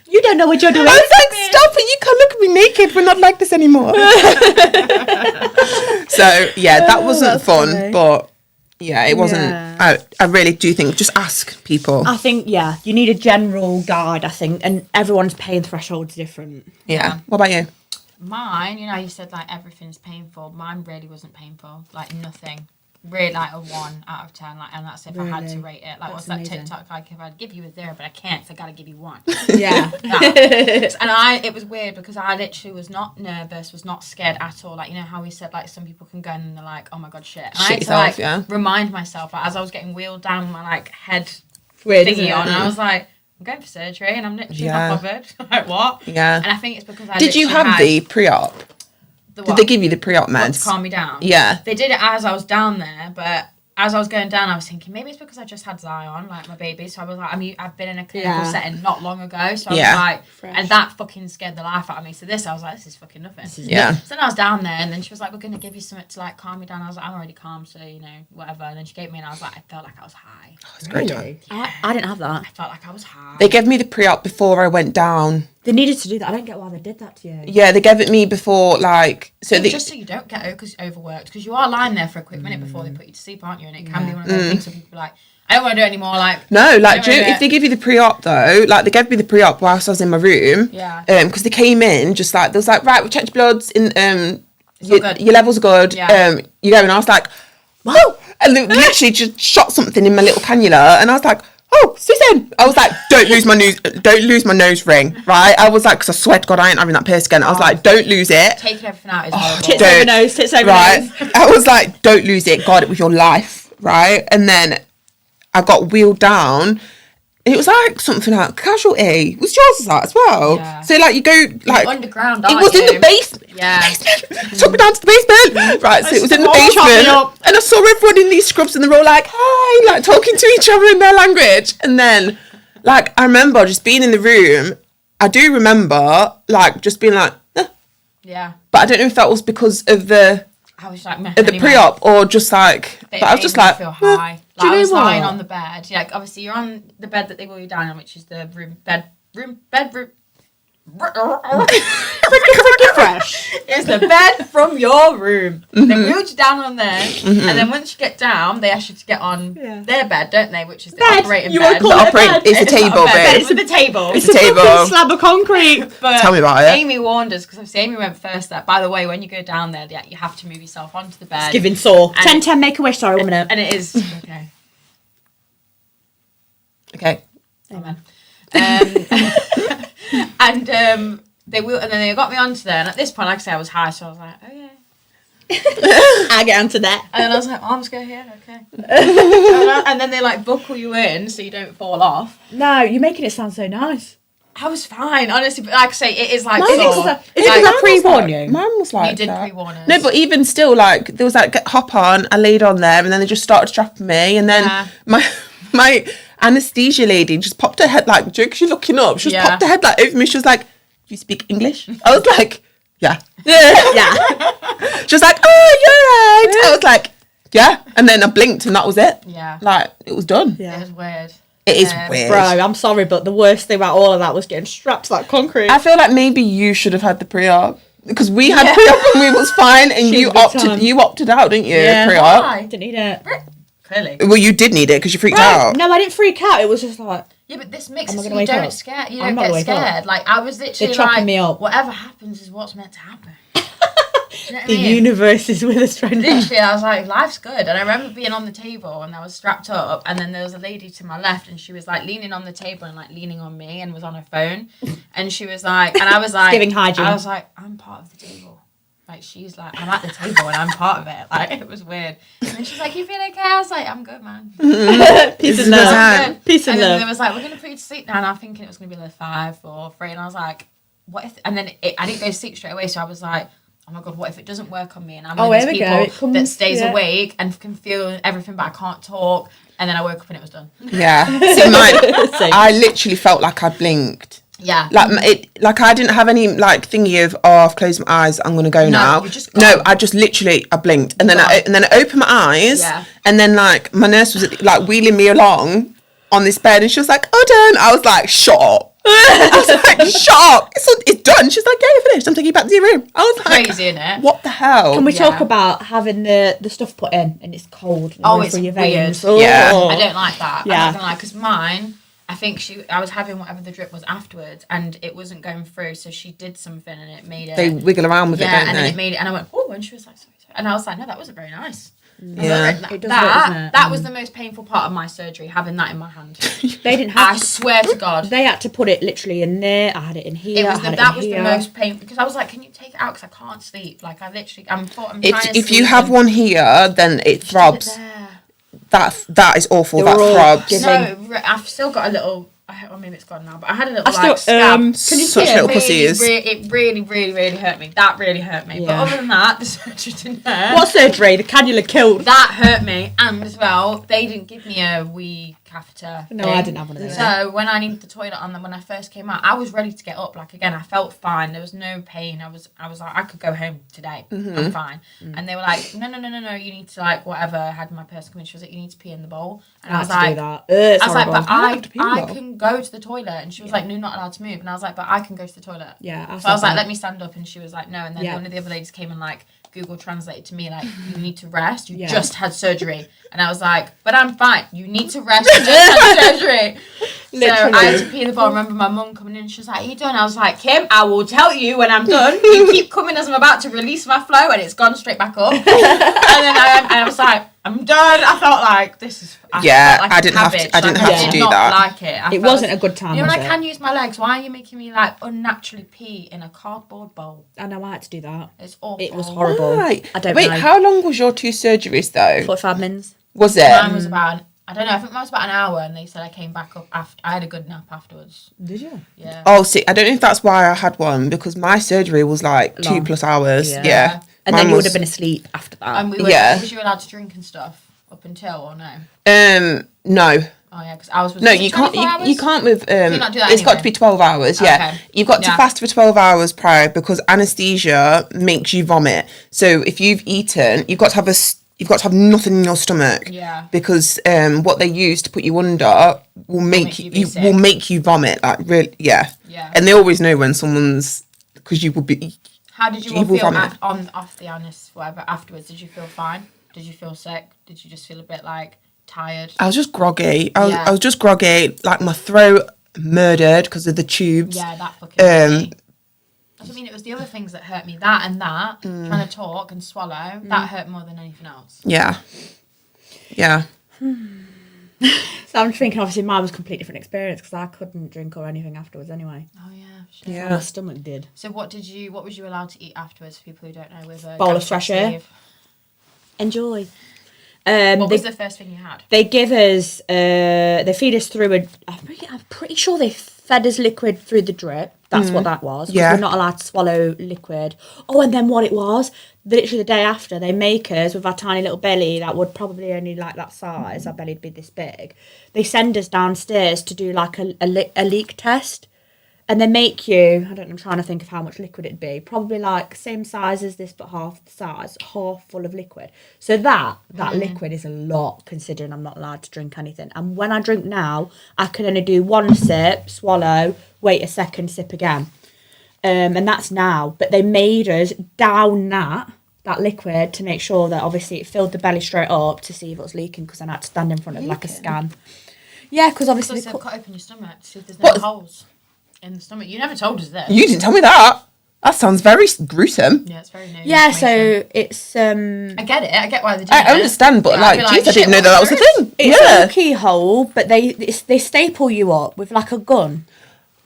Speaker 3: You don't know what you're doing.
Speaker 2: I was like, stop it. You can't look at me naked. We're not like this anymore. So, yeah, that wasn't
Speaker 3: that's
Speaker 2: fun.
Speaker 3: funny.
Speaker 2: But, yeah, it wasn't.
Speaker 3: Yeah.
Speaker 2: I really do think, just ask people.
Speaker 3: I think, yeah, you need a general guide, I think, and everyone's pain threshold's different.
Speaker 2: Yeah. What about you?
Speaker 1: Mine, you know, you said like everything's painful. Mine really wasn't painful. Like nothing. Really like a 1 out of 10. Like, and that's if I had to
Speaker 3: Really?
Speaker 1: rate it. Like,
Speaker 3: That's
Speaker 1: what's that
Speaker 3: amazing.
Speaker 1: TikTok? Like, if I'd give you a 0, but I can't, so I gotta give you 1.
Speaker 3: Yeah.
Speaker 1: That. And it was weird because I literally was not nervous, was not scared at all. Like, you know how we said like some people can go in and they're like, oh my god, shit. And I had to
Speaker 2: yourself,
Speaker 1: like remind myself, like, as I was getting wheeled down my like head
Speaker 3: Weird, isn't
Speaker 1: thingy
Speaker 3: it?
Speaker 1: on, and I was like, I'm going for surgery and I'm literally not bothered. Like, what?
Speaker 2: Yeah.
Speaker 1: And I think it's because I
Speaker 2: Did you
Speaker 1: literally
Speaker 2: have
Speaker 1: had
Speaker 2: the pre-op?
Speaker 1: the
Speaker 2: Did
Speaker 1: what?
Speaker 2: they give you the pre-op
Speaker 1: What,
Speaker 2: meds?
Speaker 1: to calm me down?
Speaker 2: Yeah.
Speaker 1: They did it as I was down there, but as I was going down, I was thinking maybe it's because I just had Zion, like my baby. So I was like, I've been in a clinical setting not long ago, so I was like,
Speaker 3: Fresh.
Speaker 1: and that fucking scared the life out of me. So I was like, this is fucking nothing.
Speaker 2: Yeah.
Speaker 1: So then I was down there, and then she was like, we're gonna give you something to like calm me down. I was like, I'm already calm, so you know, whatever. And then she gave me, and I was like, I felt like I was high.
Speaker 2: It's a great time.
Speaker 3: I didn't have that.
Speaker 1: I felt like I was high.
Speaker 2: They gave me the pre-op before I went down.
Speaker 3: They needed to do that. I don't get why they did that to you.
Speaker 2: Yeah, they gave it me before, like, so they,
Speaker 1: just so you don't get overworked, because you are lying there for a quick minute before they put you to sleep, aren't you? And it can be one of those things where people are like, I don't want to do it anymore. Like,
Speaker 2: no, like,
Speaker 1: don't wanna do
Speaker 2: if
Speaker 1: it.
Speaker 2: they give you the pre-op though, like, they gave me the pre-op whilst I was in my room.
Speaker 1: Yeah.
Speaker 2: Because they came in, just like, they was like, right, we checked your bloods, in,
Speaker 1: all good.
Speaker 2: your levels are good.
Speaker 1: Yeah.
Speaker 2: You go, and I was like, whoa! And they literally just shot something in my little cannula, and I was like, oh, Susan. I was like, don't lose my nose ring, right? I was like, because I swear to God, I ain't having that pierced again. I was like, don't lose it.
Speaker 1: Taking everything out is horrible.
Speaker 3: Tits
Speaker 2: Don't.
Speaker 3: over nose, tits over
Speaker 2: Right.
Speaker 3: nose.
Speaker 2: I was like, don't lose it. God, it was your life, right? And then I got wheeled down. It was like something like casualty. Was yours that as well?
Speaker 1: Yeah.
Speaker 2: So like you go like
Speaker 1: underground,
Speaker 2: It
Speaker 1: aren't
Speaker 2: was in
Speaker 1: you?
Speaker 2: the basement.
Speaker 1: Yeah.
Speaker 2: Took me down to the basement. Right, so it was in the
Speaker 3: all chopping
Speaker 2: basement.
Speaker 3: up.
Speaker 2: And I saw everyone in these scrubs and they were all like, hi, like talking to each other in their language. And then like I remember just being in the room. I do remember like just being like,
Speaker 1: Yeah.
Speaker 2: but I don't know if that was because of the
Speaker 1: I was like,
Speaker 2: the pre-op or just like, but I was just like,
Speaker 1: feel high.
Speaker 2: do you
Speaker 1: Like, I
Speaker 2: know
Speaker 1: was lying
Speaker 2: what?
Speaker 1: on the bed. Like, obviously, you're on the bed that they wheel you down on, which is the room.
Speaker 3: Fresh.
Speaker 1: It's the bed from your room.
Speaker 2: Mm-hmm.
Speaker 1: They wheeled you down on there, and then once you get down, they ask you to get on their bed, don't they? Which is the operating
Speaker 3: You
Speaker 1: bed.
Speaker 3: would call it a bed.
Speaker 2: It's a
Speaker 1: It's not
Speaker 2: table,
Speaker 1: a bed,
Speaker 2: babe.
Speaker 1: It's the table.
Speaker 2: It's a table.
Speaker 3: Fucking slab of concrete.
Speaker 1: But
Speaker 2: Tell me about it.
Speaker 1: Amy warned us, because obviously Amy went first. That, by the way, when you go down there, you have to move yourself onto the bed.
Speaker 3: Giving sore.
Speaker 1: And
Speaker 3: 10-10, make a wish. Sorry, 1 minute.
Speaker 1: And it is okay.
Speaker 2: okay.
Speaker 1: Amen. And they will, and then they got me onto there. And at this point, like I say, I was high, so I was like, oh yeah.
Speaker 3: I get onto that.
Speaker 1: And then I was like, arms go here, okay. And then they like buckle you in so you don't fall off.
Speaker 3: No, you're making it sound so nice.
Speaker 1: I was fine, honestly. But like I say, it is like
Speaker 3: Is it because I pre-warned you?
Speaker 2: Mine was like
Speaker 1: You did
Speaker 2: that.
Speaker 1: pre-warn us.
Speaker 2: No, but even still, like there was like hop on. I laid on there, and then they just started strapping me, and then my anaesthesia lady just popped her head like, joke. She's looking up. She just popped her head like over me. She was like, "Do you speak English?" I was like, "Yeah." She was like, "Oh, you're right." I was like, "Yeah," and then I blinked, and that was it.
Speaker 1: Yeah,
Speaker 2: like it was done.
Speaker 1: it was weird.
Speaker 2: It is weird.
Speaker 3: Bro, I'm sorry, but the worst thing about all of that was getting strapped to that concrete.
Speaker 2: I feel like maybe you should have had the pre-op. Because we had pre-op and we was fine, and you opted out, didn't you?
Speaker 3: Yeah.
Speaker 2: Pre-op.
Speaker 1: Why?
Speaker 3: Didn't need it.
Speaker 1: Clearly.
Speaker 2: Well, you did need it because you freaked out.
Speaker 3: No, I didn't freak out. It was just like...
Speaker 1: Yeah, but this makes it so
Speaker 3: gonna
Speaker 1: you
Speaker 3: wake
Speaker 1: don't
Speaker 3: up?
Speaker 1: scare. You
Speaker 3: I'm
Speaker 1: don't
Speaker 3: not
Speaker 1: get
Speaker 3: gonna wake
Speaker 1: scared. Like I was literally
Speaker 3: They're chopping
Speaker 1: like,
Speaker 3: me up.
Speaker 1: whatever happens is what's meant to happen. Do you know what
Speaker 3: The
Speaker 1: I mean?
Speaker 3: universe is with us right now.
Speaker 1: Literally, I was like, life's good. And I remember being on the table and I was strapped up, and then there was a lady to my left, and she was like leaning on the table and like leaning on me and was on her phone. And she was like, and I was like,
Speaker 3: giving hygiene.
Speaker 1: I was like, I'm part of the table. Like she's like, I'm at the table and I'm part of it. Like it was weird. And then she's like, you feel okay? I was like, I'm good, man.
Speaker 3: Peace and
Speaker 2: love.
Speaker 3: love. Peace and
Speaker 1: And then
Speaker 3: love.
Speaker 1: there was like, we're gonna put you to sleep now. And I'm thinking it was gonna be like 5 or 3, and I was like, what if? And then I didn't go to sleep straight away, so I was like, oh my god, what if it doesn't work on me? And I'm one of these people that stays awake and can feel everything, but I can't talk. And then I woke up and it was done.
Speaker 2: Yeah. See, I literally felt like I blinked.
Speaker 1: Yeah.
Speaker 2: Like I didn't have any like thingy of I've closed my eyes, I'm gonna go now. No, I just literally I blinked and then I opened my eyes and then like my nurse was like wheeling me along on this bed and she was like, "Oh, done." I was like, "Shut up." I was like, "Shut up. It's done." She's like, "Yeah, you're finished. I'm taking you back to your room." I was like,
Speaker 1: crazy, innit?
Speaker 2: What the hell?
Speaker 3: Can we talk about having the stuff put in and it's cold?
Speaker 1: Oh, it's
Speaker 3: your
Speaker 1: weird.
Speaker 3: veins? Oh.
Speaker 2: Yeah.
Speaker 1: I don't like that.
Speaker 3: Yeah.
Speaker 1: I'm not gonna lie, because mine, I think I was having whatever the drip was afterwards, and it wasn't going through. So she did something, and it made it.
Speaker 2: They wiggle around with it, don't
Speaker 1: and
Speaker 2: they?
Speaker 1: then it made it, and I went, oh, and she was like, sorry. And I was like, no, that wasn't very nice.
Speaker 2: Yeah.
Speaker 1: That was the most painful part of my surgery, having that in my hand.
Speaker 3: They didn't have.
Speaker 1: I swear to God,
Speaker 3: They had to put it literally in there. I had it in here.
Speaker 1: that was the most painful, because I was like, can you take it out? Because I can't sleep. Like I literally, I'm trying to sleep.
Speaker 2: If you have one here, then it throbs. That is awful. That throbs.
Speaker 1: No, I've still got a little. Or maybe it's gone now, but I had a little scab.
Speaker 3: can you
Speaker 2: Such little pussies.
Speaker 1: It really, really, really hurt me. That really hurt me.
Speaker 3: Yeah.
Speaker 1: But other than that, the surgery didn't hurt.
Speaker 3: What surgery? The cannula killed.
Speaker 1: That hurt me, and as well, they didn't give me a wee catheter.
Speaker 3: No,
Speaker 1: thing.
Speaker 3: I didn't have one of those.
Speaker 1: So when I needed the toilet on them when I first came out, I was ready to get up. Like again, I felt fine. There was no pain. I was like, I could go home today. I'm fine. And they were like, no. You need to like whatever. I had my person come in. She was like, you need to pee in the bowl. And I was like,
Speaker 3: I
Speaker 1: I was like, but I
Speaker 3: horrible.
Speaker 1: can go to the toilet. And she was like, no, you're not allowed to move. And I was like, but I can go to the toilet.
Speaker 3: Yeah.
Speaker 1: So I was like, let me stand up. And she was like, no. And then one of the other ladies came and like Google translated to me like, you need to rest. You just had surgery. And I was like, but I'm fine. You need to rest. You just had surgery. So I had to pee in the bowl. I remember my mum coming in and she was like, are you done? I was like, Kim, I will tell you when I'm done. You keep coming as I'm about to release my flow, and it's gone straight back up. And then I was like, I'm done. I felt like this is. I didn't have to do
Speaker 2: that.
Speaker 1: I did not like it.
Speaker 3: It wasn't a good time.
Speaker 1: You know,
Speaker 3: was
Speaker 1: when I can use my legs, why are you making me like unnaturally pee in a cardboard bowl?
Speaker 3: I know I had to do that.
Speaker 1: It's awful.
Speaker 3: It was horrible.
Speaker 2: Right.
Speaker 3: I don't
Speaker 2: Wait,
Speaker 3: know.
Speaker 2: how long was your 2 surgeries though?
Speaker 3: 45 minutes.
Speaker 2: Was it?
Speaker 1: Mine was about, I don't know, I think mine was about an hour, and they said I came back up after. I had a good nap afterwards.
Speaker 3: Did you?
Speaker 1: Yeah.
Speaker 2: Oh, see, I don't know if that's why I had one, because my surgery was like
Speaker 3: Long.
Speaker 2: 2+ hours.
Speaker 3: Yeah. And then you would have been asleep after that.
Speaker 1: And was you allowed to drink and stuff up until, or no?
Speaker 2: No.
Speaker 1: Oh yeah, because ours was.
Speaker 2: No, you can't. You can't with.
Speaker 1: you not do that
Speaker 2: it's got
Speaker 1: anyway?
Speaker 2: to be 12 hours. Yeah,
Speaker 1: Okay.
Speaker 2: you've got to fast for 12 hours prior, because anaesthesia makes you vomit. So if you've eaten, you've got to have nothing in your stomach.
Speaker 1: Yeah.
Speaker 2: Because what they use to put you under will make you vomit. Like really, yeah.
Speaker 1: Yeah.
Speaker 2: And they always know when someone's, because you will be.
Speaker 1: How did you all feel off the anus, whatever, afterwards? Did you feel fine? Did you feel sick? Did you just feel a bit like tired?
Speaker 2: I was just groggy. I was just groggy. Like my throat murdered because of the tubes.
Speaker 1: Yeah, that fucking. I mean, it was the other things that hurt me. That and that, trying to talk and swallow, that hurt more than anything else.
Speaker 2: Yeah. Yeah.
Speaker 3: So I'm thinking, obviously, mine was a completely different experience because I couldn't drink or anything afterwards anyway.
Speaker 1: Oh yeah, sure.
Speaker 3: Yeah. My stomach did.
Speaker 1: So what was you allowed to eat afterwards, for people who don't know, with a
Speaker 3: bowl of fresh air?
Speaker 1: sleeve?
Speaker 3: Enjoy.
Speaker 1: What was the first thing you had?
Speaker 3: They give us, they feed us through I'm pretty sure they fed us liquid through the drip. That's what that was.
Speaker 2: Yeah.
Speaker 3: We're not allowed to swallow liquid. Oh, and then what it was, literally the day after, they make us with our tiny little belly that would probably only like that size, our belly'd be this big. They send us downstairs to do like a leak test. And they make you, I don't know, I'm trying to think of how much liquid it'd be. Probably like same size as this, but half the size, half full of liquid. So that liquid is a lot, considering I'm not allowed to drink anything. And when I drink now, I can only do one sip, swallow, wait a second, sip again. And that's now. But they made us down that liquid to make sure that obviously it filled the belly straight up to see if it was leaking, because then I had to stand in front of like a scan. Yeah, because obviously
Speaker 1: cut open your stomach to see if there's no holes in the stomach. You never told us this.
Speaker 2: You didn't tell me that. That sounds very gruesome.
Speaker 1: Yeah, it's very new.
Speaker 3: Yeah, so it's
Speaker 1: I get it. I get why they do it.
Speaker 2: I understand, but geez, I didn't know that was a thing.
Speaker 3: It's a keyhole, but they staple you up with like a gun.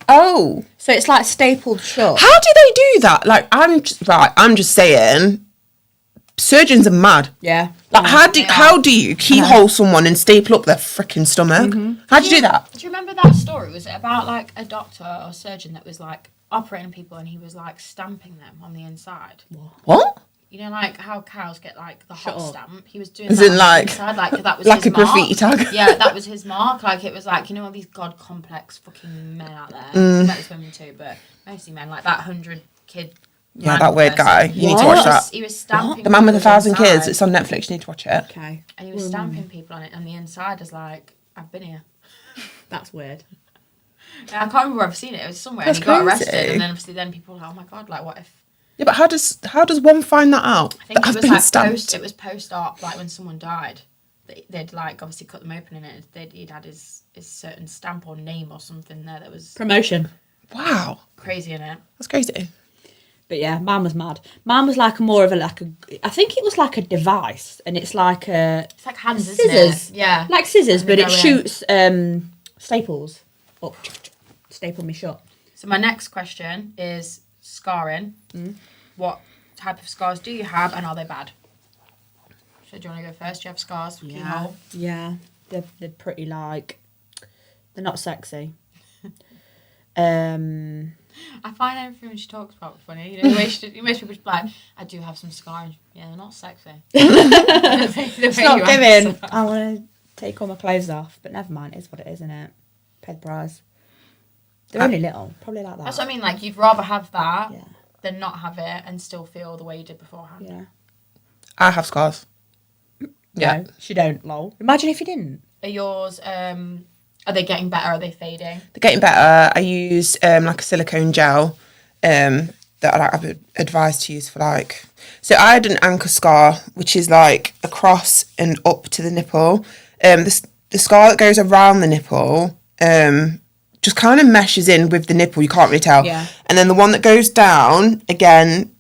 Speaker 2: Oh,
Speaker 3: So it's like stapled shut.
Speaker 2: how do they do that? Like, I'm just saying, surgeons are mad.
Speaker 3: Yeah.
Speaker 2: Like, how do you keyhole someone and staple up their freaking stomach? How do you do that?
Speaker 1: Do you remember that story? Was it about like a doctor or surgeon that was like operating people and he was like stamping them on the inside?
Speaker 2: What?
Speaker 1: You know, like how cows get like the hot stamp. He was doing
Speaker 2: Is
Speaker 1: that
Speaker 2: it
Speaker 1: on
Speaker 2: like-
Speaker 1: the inside, like that was
Speaker 2: like
Speaker 1: his
Speaker 2: a graffiti
Speaker 1: mark.
Speaker 2: tag?
Speaker 1: Yeah, that was his mark. Like it was like, you know, all these god complex fucking men out there. There's women too, but mostly men. Like that 100 kid.
Speaker 2: Yeah, that weird
Speaker 1: person.
Speaker 2: guy. You need to
Speaker 3: What?
Speaker 2: watch that.
Speaker 1: He was stamping.
Speaker 2: The Man with
Speaker 1: people
Speaker 2: 1,000 Kids.
Speaker 1: inside.
Speaker 2: It's on Netflix. You need to watch it.
Speaker 3: Okay.
Speaker 1: And he was stamping people on it, and the inside is like, I've been here.
Speaker 3: That's weird.
Speaker 1: I can't remember where I've seen it. It was somewhere,
Speaker 2: That's
Speaker 1: and he got
Speaker 2: crazy.
Speaker 1: arrested. And then obviously, then people were like, oh my god, like what if?
Speaker 2: Yeah, but how does one find that out?
Speaker 1: I think
Speaker 2: that
Speaker 1: it
Speaker 2: has
Speaker 1: was
Speaker 2: been
Speaker 1: like
Speaker 2: stamped.
Speaker 1: it was post-op, like when someone died. They'd like obviously cut them open, and he'd had his certain stamp or name or something there that was
Speaker 3: Promotion.
Speaker 2: Wow,
Speaker 1: crazy in it.
Speaker 2: that's crazy.
Speaker 3: But yeah, mine was mad. Mine was like more of I think it was like a device, and it's like
Speaker 1: It's like hands,
Speaker 3: scissors.
Speaker 1: isn't it? Yeah,
Speaker 3: Like scissors,
Speaker 1: And
Speaker 3: but
Speaker 1: they
Speaker 3: it
Speaker 1: go in.
Speaker 3: shoots staples up, staple me shut.
Speaker 1: So my next question is scarring. What type of scars do you have, and are they bad? So do you want to go first? Do you have scars? Keyhole?
Speaker 3: Yeah, they're pretty like, they're not sexy.
Speaker 1: I find everything she talks about funny. You know, most people just be like, I do have some scarring. Yeah, they're not sexy.
Speaker 3: It's not giving. I want to take all my clothes off, but never mind. It's what it is, isn't it? Ped bras. They're only little, probably like that.
Speaker 1: That's what I mean. Like, you'd rather have that
Speaker 3: Yeah.
Speaker 1: than not have it and still feel the way you did beforehand.
Speaker 3: Yeah.
Speaker 2: I have scars. Yeah.
Speaker 3: No, she don't. Lol. Imagine if you didn't.
Speaker 1: Are yours? Are they getting better? Are they fading?
Speaker 2: They're getting better. I use like a silicone gel that I've advised to use for like. So I had an anchor scar, which is like across and up to the nipple. The scar that goes around the nipple just kind of meshes in with the nipple. You can't really tell.
Speaker 3: Yeah.
Speaker 2: And then the one that goes down, again,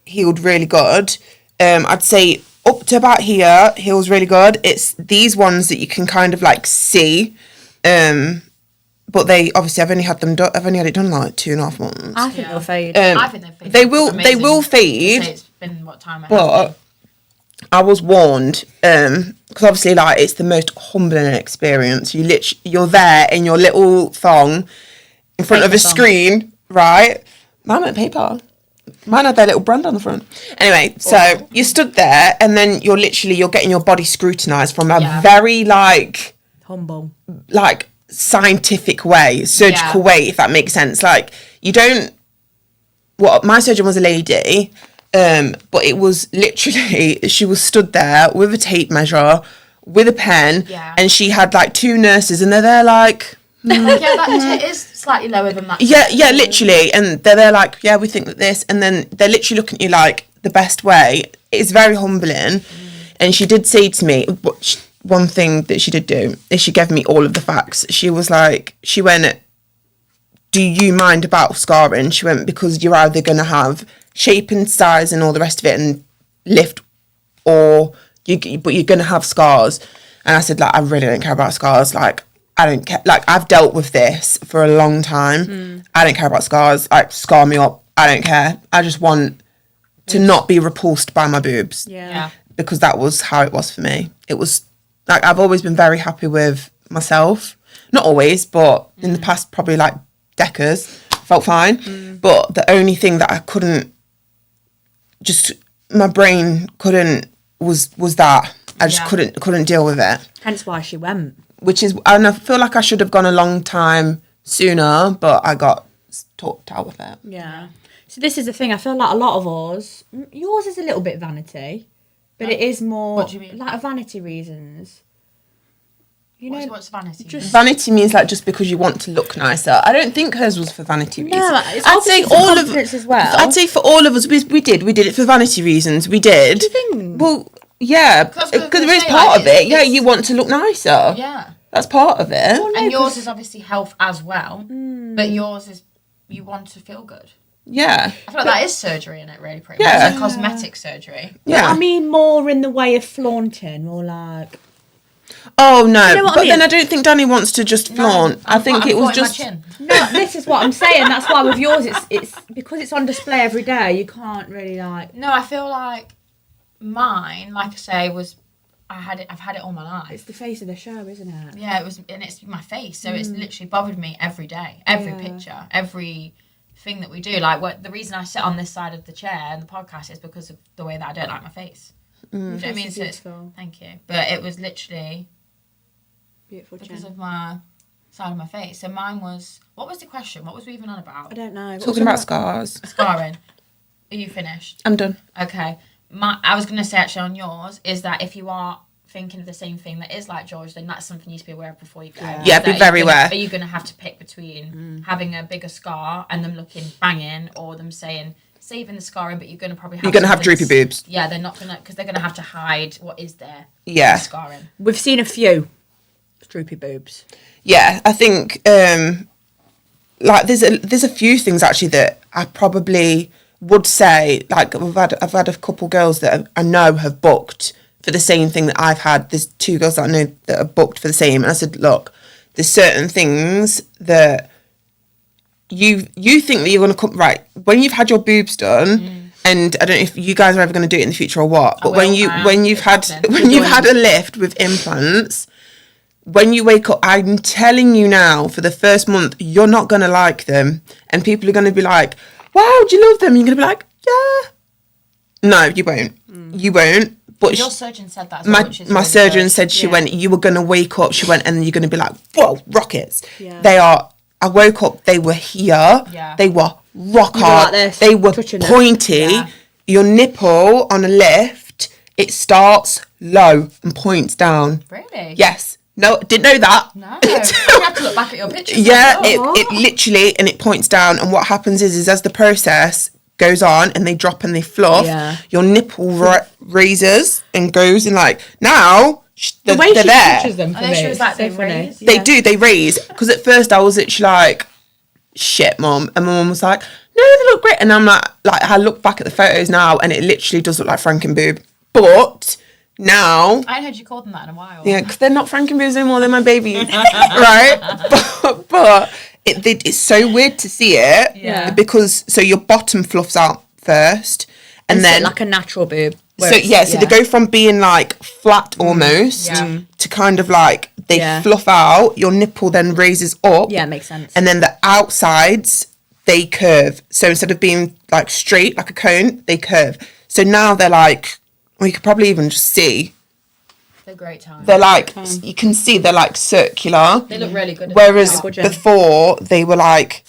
Speaker 2: healed really good. I'd say up to about here, heals really good. It's these ones that you can kind of like see. But they obviously I've only had it done like 2.5 months.
Speaker 3: I think they'll fade.
Speaker 1: I think they fade.
Speaker 2: They will fade.
Speaker 1: It's been what time it has
Speaker 2: But I was warned because obviously like it's the most humbling experience. You're there in your little thong in front of a screen, right? Mine went paper. Mine had their little brand on the front. Anyway, so you stood there and then you're getting your body scrutinised from a very like
Speaker 3: Humble.
Speaker 2: like scientific way, surgical way, if that makes sense. Like you don't. Well, my surgeon was a lady, but it was literally she was stood there with a tape measure, with a pen, and she had like 2 nurses, and they're there like.
Speaker 1: that is slightly lower than that.
Speaker 2: Yeah, literally, and they're there like, yeah, we think that this, and then they're literally looking at you like the best way. It's very humbling, and she did say to me, one thing that she did do is she gave me all of the facts. She was like, she went, do you mind about scarring? She went, because you're either going to have shape and size and all the rest of it and lift, but you're going to have scars. And I said, like, I really don't care about scars. Like, I don't care. Like, I've dealt with this for a long time. I don't care about scars. Like, scar me up. I don't care. I just want to not be repulsed by my boobs.
Speaker 3: Yeah.
Speaker 2: because that was how it was for me. It was like, I've always been very happy with myself. Not always, but in the past probably like decades, felt fine. But the only thing that I couldn't, just my brain couldn't, was that. I just couldn't deal with it.
Speaker 3: Hence why she went.
Speaker 2: Which is, and I feel like I should have gone a long time sooner, but I got talked out of it.
Speaker 3: Yeah. So this is the thing. I feel like a lot of ours, yours is a little bit vanity, but it is more
Speaker 1: What do you mean?
Speaker 3: like vanity reasons. You know,
Speaker 1: What's vanity?
Speaker 3: just-
Speaker 2: Vanity means like just because you want to look nicer. I don't think hers was for vanity reasons.
Speaker 3: No, it's
Speaker 2: I'd say
Speaker 3: obviously for
Speaker 2: all of
Speaker 3: confidence as well.
Speaker 2: I'd say for all of us, we did it for vanity reasons. We did.
Speaker 3: Do you think?
Speaker 2: Well, yeah,
Speaker 1: That's what I was
Speaker 2: because
Speaker 1: gonna
Speaker 2: there is
Speaker 1: say,
Speaker 2: part
Speaker 1: like,
Speaker 2: of it. Yeah,
Speaker 1: it's-
Speaker 2: you want to look nicer.
Speaker 1: Yeah.
Speaker 2: That's part of it.
Speaker 3: Well, no,
Speaker 1: And yours
Speaker 3: 'cause-
Speaker 1: is obviously health as well, but yours is you want to feel good.
Speaker 2: Yeah.
Speaker 1: I feel like that is surgery in it, really, pretty
Speaker 2: Yeah.
Speaker 1: much. It's like cosmetic surgery.
Speaker 2: Yeah.
Speaker 3: I mean, more in the way of flaunting, more like.
Speaker 2: Oh no,
Speaker 3: You know what I
Speaker 2: but
Speaker 3: mean?
Speaker 2: then I don't think Danny wants to just flaunt. I think it was just.
Speaker 3: No, this is what I'm saying. That's why with yours, it's because it's on display every day. You can't really like.
Speaker 1: No, I feel like mine, like I say, I've had it all my life.
Speaker 3: It's the face of the show, isn't it?
Speaker 1: Yeah, it was, and it's my face, so it's literally bothered me every day, every picture, every thing that we do. Like, the reason I sit on this side of the chair and the podcast is because of the way that I don't like my face. You know what I mean? So
Speaker 3: Beautiful.
Speaker 1: thank you, but it was literally
Speaker 3: Beautiful
Speaker 1: because
Speaker 3: chin.
Speaker 1: of my side of my face. So mine was. What was the question? What was we even on
Speaker 3: I
Speaker 1: about?
Speaker 3: don't know. What
Speaker 2: Talking
Speaker 3: was
Speaker 2: about
Speaker 3: it?
Speaker 2: scars.
Speaker 1: Scarring. Are you finished?
Speaker 2: I'm done.
Speaker 1: Okay. I was going to say actually on yours is that if you are thinking of the same thing that is like George, then that's something you need to be aware of before you go.
Speaker 2: Yeah, be very aware.
Speaker 1: Are you going to have to pick between having a bigger scar and them looking banging, or them saying saving the scarring, but you're going to probably have
Speaker 2: You're going to have
Speaker 1: something
Speaker 2: droopy boobs.
Speaker 1: Yeah, they're not going to, because they're going to have to hide what is there.
Speaker 2: Yeah.
Speaker 1: The scarring.
Speaker 3: We've seen a few droopy boobs.
Speaker 2: Yeah, I think like there's a few things actually that I probably would say. Like I've had a couple girls that I know have booked for the same thing that I've had. There's 2 girls that I know that are booked for the same, and I said, look, there's certain things that you think that you're going to come right when you've had your boobs done. And I don't know if you guys are ever going to do it in the future or what, but when you've had a lift with implants, when you wake up, I'm telling you now, for the first month, you're not going to like them. And people are going to be like, wow, do you love them? And you're going to be like, yeah. No, you won't. You won't. But
Speaker 1: Your surgeon said that as well, which is
Speaker 2: my
Speaker 1: really
Speaker 2: surgeon
Speaker 1: good.
Speaker 2: said she went, you were going to wake up. She went, and then you're going to be like, whoa, rockets.
Speaker 3: Yeah.
Speaker 2: They are, I woke up, they were here.
Speaker 1: Yeah.
Speaker 2: They were rock
Speaker 3: You were
Speaker 2: hard.
Speaker 3: like this,
Speaker 2: they were
Speaker 3: touching it.
Speaker 2: pointy.
Speaker 1: Yeah.
Speaker 2: Your nipple on a lift, it starts low and points down.
Speaker 1: Really?
Speaker 2: Yes. No, didn't know that.
Speaker 1: No. You have to look back at your pictures.
Speaker 2: Yeah,
Speaker 1: as well.
Speaker 2: it literally, and it points down, and what happens is as the process goes on and they drop and they fluff,
Speaker 3: Yeah.
Speaker 2: your nipple raises and goes, and like now
Speaker 3: The
Speaker 2: they're
Speaker 3: way she
Speaker 2: there.
Speaker 3: pictures them for
Speaker 1: And then
Speaker 3: me,
Speaker 1: she was like,
Speaker 3: so
Speaker 1: they
Speaker 3: funny.
Speaker 1: raise?
Speaker 2: They do, they raise. Because at first I was literally like, shit, mum, and my mum was like, no, they look great, and I'm like I look back at the photos now, and it literally does look like Frankenboob, but now.
Speaker 1: I hadn't heard you called them that in a while.
Speaker 2: Yeah, because they're not Frankenboobs anymore, they're my babies, right? But it's so weird to see it,
Speaker 3: Yeah.
Speaker 2: because so your bottom fluffs out first, and then
Speaker 3: like a natural boob. where
Speaker 2: so
Speaker 3: it's-
Speaker 2: so they go from being like flat almost
Speaker 1: Yeah.
Speaker 2: to kind of like they
Speaker 3: Yeah.
Speaker 2: fluff out. Your nipple then raises up,
Speaker 3: Yeah, makes sense.
Speaker 2: and then the outsides they curve. So instead of being like straight like a cone, they curve. So now they're like, well, you could probably even just see.
Speaker 1: They're great time.
Speaker 2: They're like, you can see they're like circular.
Speaker 1: They look really good.
Speaker 2: Whereas
Speaker 3: Good job.
Speaker 2: before they were like,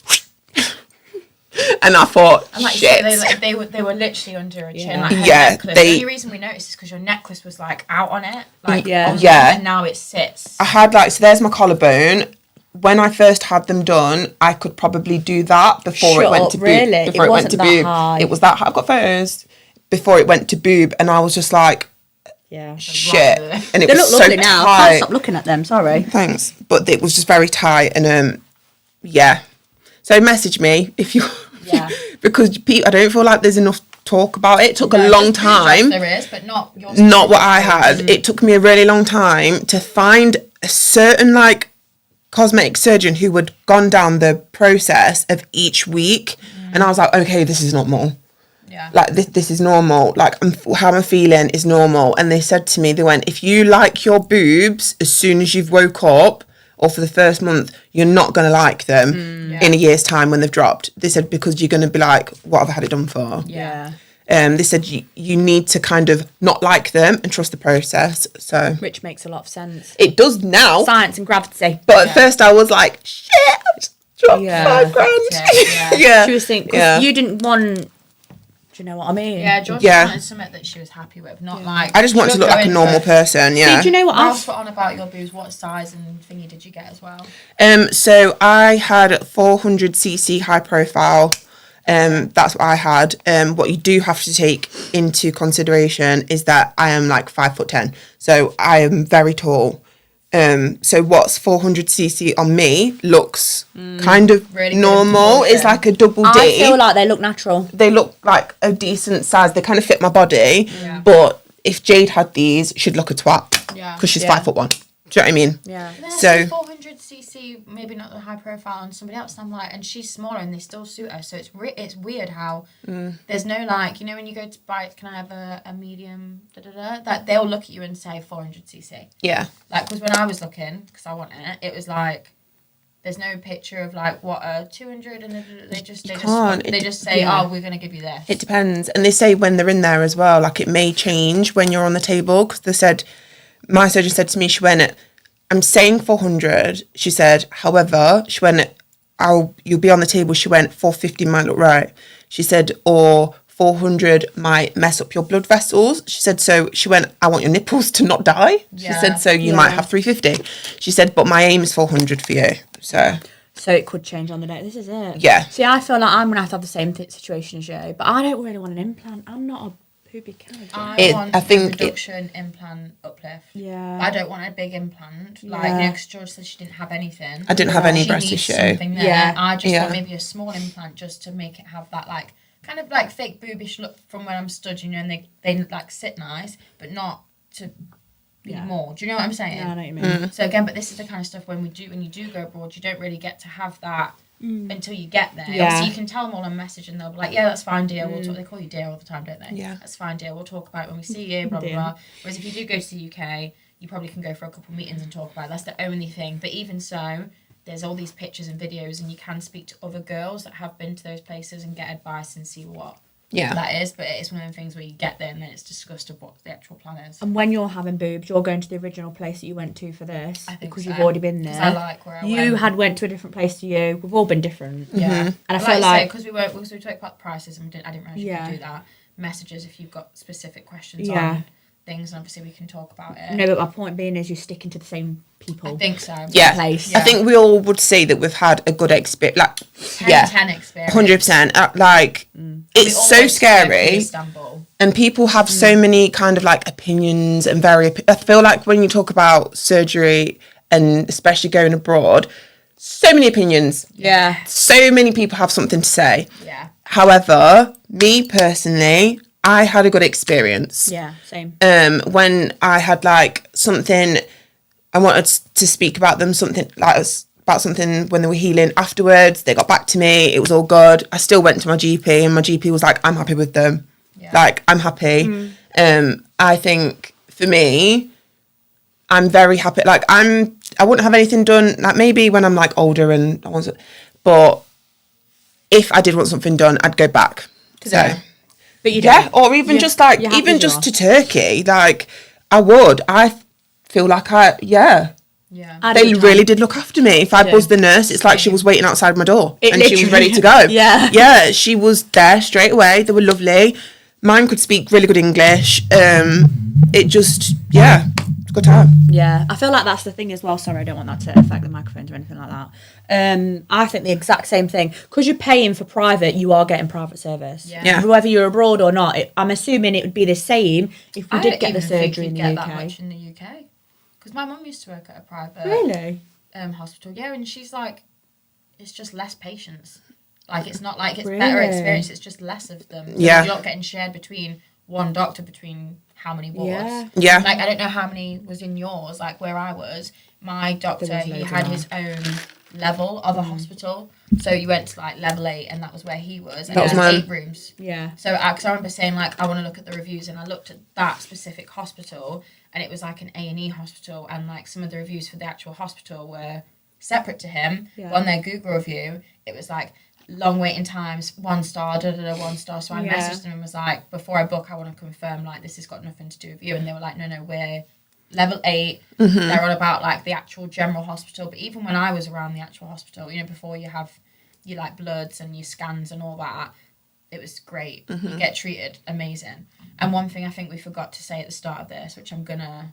Speaker 2: and I thought,
Speaker 1: And like you
Speaker 2: shit.
Speaker 1: said, they were literally under a chin.
Speaker 3: Yeah.
Speaker 1: Like her
Speaker 2: Yeah,
Speaker 1: necklace.
Speaker 2: they-
Speaker 1: The only reason we noticed is because your necklace was like out on it. Like
Speaker 3: Yeah.
Speaker 1: on
Speaker 2: Yeah.
Speaker 1: it, and now it sits.
Speaker 2: I had like, so there's my collarbone. When I first had them done, I could probably do that before it
Speaker 3: Shut
Speaker 2: went
Speaker 3: up,
Speaker 2: to boob.
Speaker 3: really?
Speaker 2: Before
Speaker 3: It
Speaker 2: it went
Speaker 3: wasn't
Speaker 2: to
Speaker 3: that
Speaker 2: boob.
Speaker 3: high?
Speaker 2: It was that high. I've got photos. Before it went to boob, and I was just like,
Speaker 3: Yeah.
Speaker 2: shit.
Speaker 1: Right.
Speaker 2: And it
Speaker 3: They
Speaker 2: was
Speaker 3: look
Speaker 2: so
Speaker 3: lovely now. I can't
Speaker 2: tight.
Speaker 3: stop looking at them. Sorry.
Speaker 2: Thanks. But it was just very tight, and yeah. So message me if you,
Speaker 1: Yeah.
Speaker 2: because I don't feel like there's enough talk about it. It took a long time.
Speaker 1: There is, but not yours.
Speaker 2: Not what I had. It took me a really long time to find a certain like cosmetic surgeon who had gone down the process of each week, and I was like, okay, this is not more.
Speaker 1: Yeah.
Speaker 2: Like, this is normal. Like, how I'm feeling is normal. And they said to me, they went, if you like your boobs as soon as you've woke up or for the first month, you're not going to like them in a year's time when they've dropped. They said, because you're going to be like, what have I had it done for?
Speaker 3: Yeah.
Speaker 2: They said you need to kind of not like them and trust the process. So
Speaker 3: Which makes a lot of sense.
Speaker 2: it does now.
Speaker 3: Science and gravity.
Speaker 2: But at first I was like, shit, dropped £5 grand. Yeah.
Speaker 3: She was thinking, because you didn't want, do you know what I mean?
Speaker 1: Yeah, George wanted something that she was happy with, not like...
Speaker 2: I just want to look like a normal person,
Speaker 3: See, do you know what
Speaker 1: I was put on about your boobs? What size and thingy did you get as well?
Speaker 2: So I had 400cc high profile. That's what I had. What you do have to take into consideration is that I am like 5'10", so I am very tall. So what's 400cc on me looks kind of really normal. It's like a double D.
Speaker 3: I feel like they look natural.
Speaker 2: They look like a decent size. They kind of fit my body. Yeah. But if Jade had these, she'd look a twat. Yeah. Because she's 5'1". Do you know what I mean?
Speaker 1: Yeah. So 400cc, maybe not the high profile on somebody else. And I'm like, and she's smaller and they still suit her. So it's weird how there's no like, you know, when you go to buy, can I have a medium? That they'll look at you and say 400cc.
Speaker 2: Yeah.
Speaker 1: Like, because when I was looking, because I want it was like, there's no picture of like what a 200 and they just say, oh, we're gonna give you this.
Speaker 2: It depends, and they say when they're in there as well. Like, it may change when you're on the table, because they said. My surgeon said to me, she went, I'm saying 400. She said, however, she went, you'll be on the table. She went, 450 might look right. She said, or 400 might mess up your blood vessels. She said, so she went, I want your nipples to not die. She said, so you might have 350. She said, but my aim is 400 for you. So
Speaker 3: it could change on the day. This is it.
Speaker 2: Yeah.
Speaker 3: See, I feel like I'm going to have the same situation as you, but I don't really want an implant. I'm not a pubic candidate.
Speaker 1: I want a reduction implant uplift.
Speaker 3: Yeah.
Speaker 1: I don't want a big implant. Like, you know, because George said she didn't have anything.
Speaker 2: I didn't have any breast issue.
Speaker 1: Something there. Yeah. I just want maybe a small implant just to make it have that, like, kind of like fake boobish look from where I'm stood, you know, and they like sit nice, but not to be more. Do you know what I'm saying?
Speaker 3: Yeah, I know what you mean.
Speaker 1: So again, but this is the kind of stuff when you do go abroad, you don't really get to have that until you get there.
Speaker 3: Yeah.
Speaker 1: Obviously, you can tell them all on message and they'll be like, yeah, that's fine, dear. We'll talk. They call you dear all the time, don't they?
Speaker 2: Yeah.
Speaker 1: That's fine, dear. We'll talk about it when we see you, blah, blah, blah. Whereas if you do go to the UK, you probably can go for a couple of meetings and talk about it. That's the only thing. But even so, there's all these pictures and videos and you can speak to other girls that have been to those places and get advice and see what that is. But it's one of the things where you get there and then it's discussed of what the actual plan is.
Speaker 3: And when you're having boobs, you're going to the original place that you went to for this.
Speaker 1: I think
Speaker 3: because
Speaker 1: so.
Speaker 3: you've already been there.
Speaker 1: I like where I went.
Speaker 3: You had went to a different place to you. We've all been different.
Speaker 1: Yeah.
Speaker 3: And I feel like
Speaker 1: because we talked about the prices and I didn't realise you could do that. Messages if you've got specific questions on things, and obviously we can talk about it.
Speaker 3: No, but my point being is you're sticking to the same people.
Speaker 1: I think so.
Speaker 2: Yeah.
Speaker 3: Place.
Speaker 2: I think we all would say that we've had a good experience. Like,
Speaker 1: 10 experience.
Speaker 2: 100%. Like, it's so scary. And people have so many kind of like opinions and I feel like when you talk about surgery and especially going abroad, so many opinions.
Speaker 3: Yeah.
Speaker 2: So many people have something to say.
Speaker 1: Yeah.
Speaker 2: However, me personally, I had a good experience.
Speaker 3: Yeah, same.
Speaker 2: When I had like something, I wanted to speak about them, about something when they were healing afterwards. They got back to me. It was all good. I still went to my GP and my GP was like, I'm happy with them. Yeah. Like, I'm happy. I think for me, I'm very happy. Like, I wouldn't have anything done, like maybe when I'm like older and I want, but if I did want something done, I'd go back.
Speaker 3: But you
Speaker 2: don't. Or even just like, even just to Turkey, like I would. I feel like they really did look after me. If I buzzed the nurse, it's like she was waiting outside my door and she was ready to go. Yeah, she was there straight away. They were lovely. Mine could speak really good English. It just, it's a good time.
Speaker 3: Yeah, I feel like that's the thing as well. Sorry, I don't want that to affect the microphones or anything like that. I think the exact same thing. Because you're paying for private, you are getting private service.
Speaker 1: Yeah.
Speaker 3: Whether you're abroad or not, I'm assuming it would be the same if we did get the surgery in the UK.
Speaker 1: That much in the UK. Because my mum used to work at a private hospital. Yeah, and she's like, it's just less patients. Like, it's not like it's better experience. It's just less of them. So you're not getting shared between one doctor between how many wards.
Speaker 2: Yeah.
Speaker 1: Like, I don't know how many was in yours. Like, where I was, my doctor, he had his own level of a hospital. So you went to like level 8, and that was where he was. And
Speaker 2: That was
Speaker 1: there was
Speaker 2: mine.
Speaker 1: 8 rooms.
Speaker 3: Yeah.
Speaker 1: So, because I remember saying like, I want to look at the reviews, and I looked at that specific hospital, and it was like an A&E hospital, and like some of the reviews for the actual hospital were separate to him.
Speaker 3: Yeah.
Speaker 1: But on their Google review, it was like long waiting times, 1 star, 1 star. So I messaged them and was like, before I book, I want to confirm like this has got nothing to do with you. And they were like, no, we're level 8. They're all about like the actual general hospital. But even when I was around the actual hospital, you know, before you have your like bloods and your scans and all that, it was great. You get treated amazing. And one thing I think we forgot to say at the start of this, which I'm gonna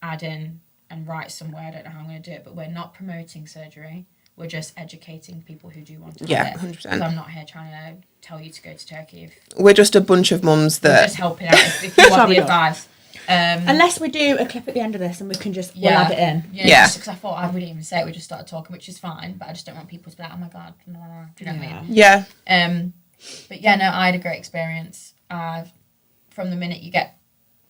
Speaker 1: add in and write somewhere, I don't know how I'm gonna do it, but we're not promoting surgery. We're just educating people who do want to have it.
Speaker 2: 100%.
Speaker 1: Because I'm not here trying to tell you to go to Turkey. If
Speaker 2: We're just a bunch of mums
Speaker 1: we're
Speaker 2: that...
Speaker 1: just helping out if you want the advice.
Speaker 3: Unless we do a clip at the end of this and we can just we'll add it in.
Speaker 2: Yeah.
Speaker 1: Because I thought I wouldn't even say it. We just started talking, which is fine. But I just don't want people to be like, oh my God. Do you know what I mean?
Speaker 2: Yeah.
Speaker 1: But yeah, no, I had a great experience. From the minute you get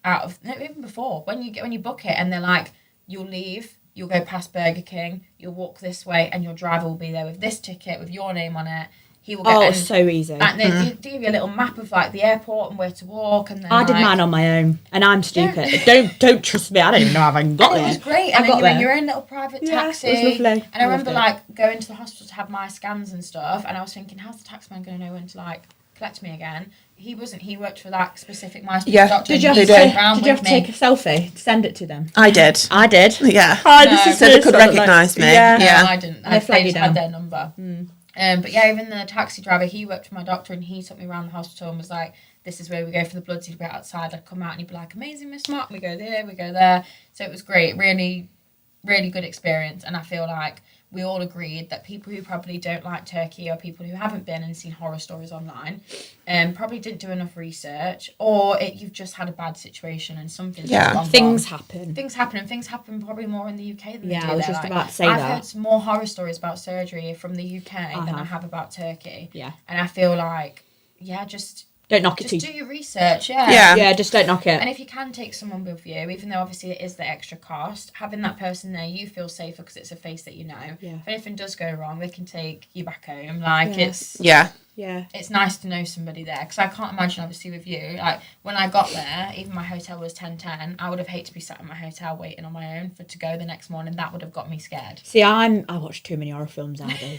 Speaker 1: out of, no, even before, when you book it and they're like, you'll leave, you'll go past Burger King, you'll walk this way, and your driver will be there with this ticket with your name on it. He will get.
Speaker 3: Oh, it's so easy.
Speaker 1: And they give you a little map of like the airport and where to walk. And then
Speaker 3: I did mine on my own, and I'm stupid. Don't trust me. I don't even know how I got
Speaker 1: and
Speaker 3: there.
Speaker 1: it was great.
Speaker 3: I
Speaker 1: And then
Speaker 3: got
Speaker 1: you're in
Speaker 3: there.
Speaker 1: your own little private
Speaker 3: Yeah,
Speaker 1: taxi.
Speaker 3: it was lovely.
Speaker 1: And I remember like going to the hospital to have my scans and stuff. And I was thinking, how's the taxman going to know when to like collect me again? He wasn't. He worked for that specific doctor.
Speaker 3: Did you have
Speaker 1: and
Speaker 3: to,
Speaker 1: he went round
Speaker 3: did you have
Speaker 1: with
Speaker 3: to
Speaker 1: me.
Speaker 3: take a selfie to send it to them?
Speaker 2: I did.
Speaker 3: I did.
Speaker 2: Yeah.
Speaker 3: Hi,
Speaker 1: No,
Speaker 3: this is
Speaker 2: so they
Speaker 3: this,
Speaker 2: could
Speaker 3: I look
Speaker 2: recognise me.
Speaker 3: Yeah.
Speaker 2: Yeah.
Speaker 1: No, I didn't.
Speaker 3: And they flag
Speaker 1: They
Speaker 3: you
Speaker 1: just had
Speaker 3: down.
Speaker 1: their number. But yeah, even the taxi driver, he worked for my doctor, and he took me around the hospital and was like, this is where we go for the bloods. He'd be outside, I'd come out and he'd be like, amazing, Miss Mark, we go there, we go there. So it was great, really, really good experience. And I feel like we all agreed that people who probably don't like Turkey, or people who haven't been and seen horror stories online, probably didn't do enough research, or you've just had a bad situation and something's just gone
Speaker 3: Things
Speaker 1: wrong.
Speaker 3: happen.
Speaker 1: Things happen, and things happen probably more in the UK than they do
Speaker 3: I was
Speaker 1: there.
Speaker 3: just
Speaker 1: Like,
Speaker 3: about to say
Speaker 1: I've
Speaker 3: that.
Speaker 1: heard some more horror stories about surgery from the UK than I have about Turkey.
Speaker 3: Yeah.
Speaker 1: And I feel like, just
Speaker 3: Don't knock it
Speaker 1: just
Speaker 3: too.
Speaker 1: do your research, yeah.
Speaker 2: Yeah.
Speaker 3: Yeah, just don't knock it.
Speaker 1: And if you can take someone with you, even though obviously it is the extra cost, having that person there, you feel safer because it's a face that you know.
Speaker 3: Yeah.
Speaker 1: If anything does go wrong, they can take you back home. Like, it's
Speaker 2: Yeah.
Speaker 3: Yeah.
Speaker 1: it's nice to know somebody there, because I can't imagine, obviously, with you, like, when I got there, even my hotel was 10:10, I would have hated to be sat in my hotel waiting on my own to go the next morning. That would have got me scared.
Speaker 3: See, I watch too many horror films. I do.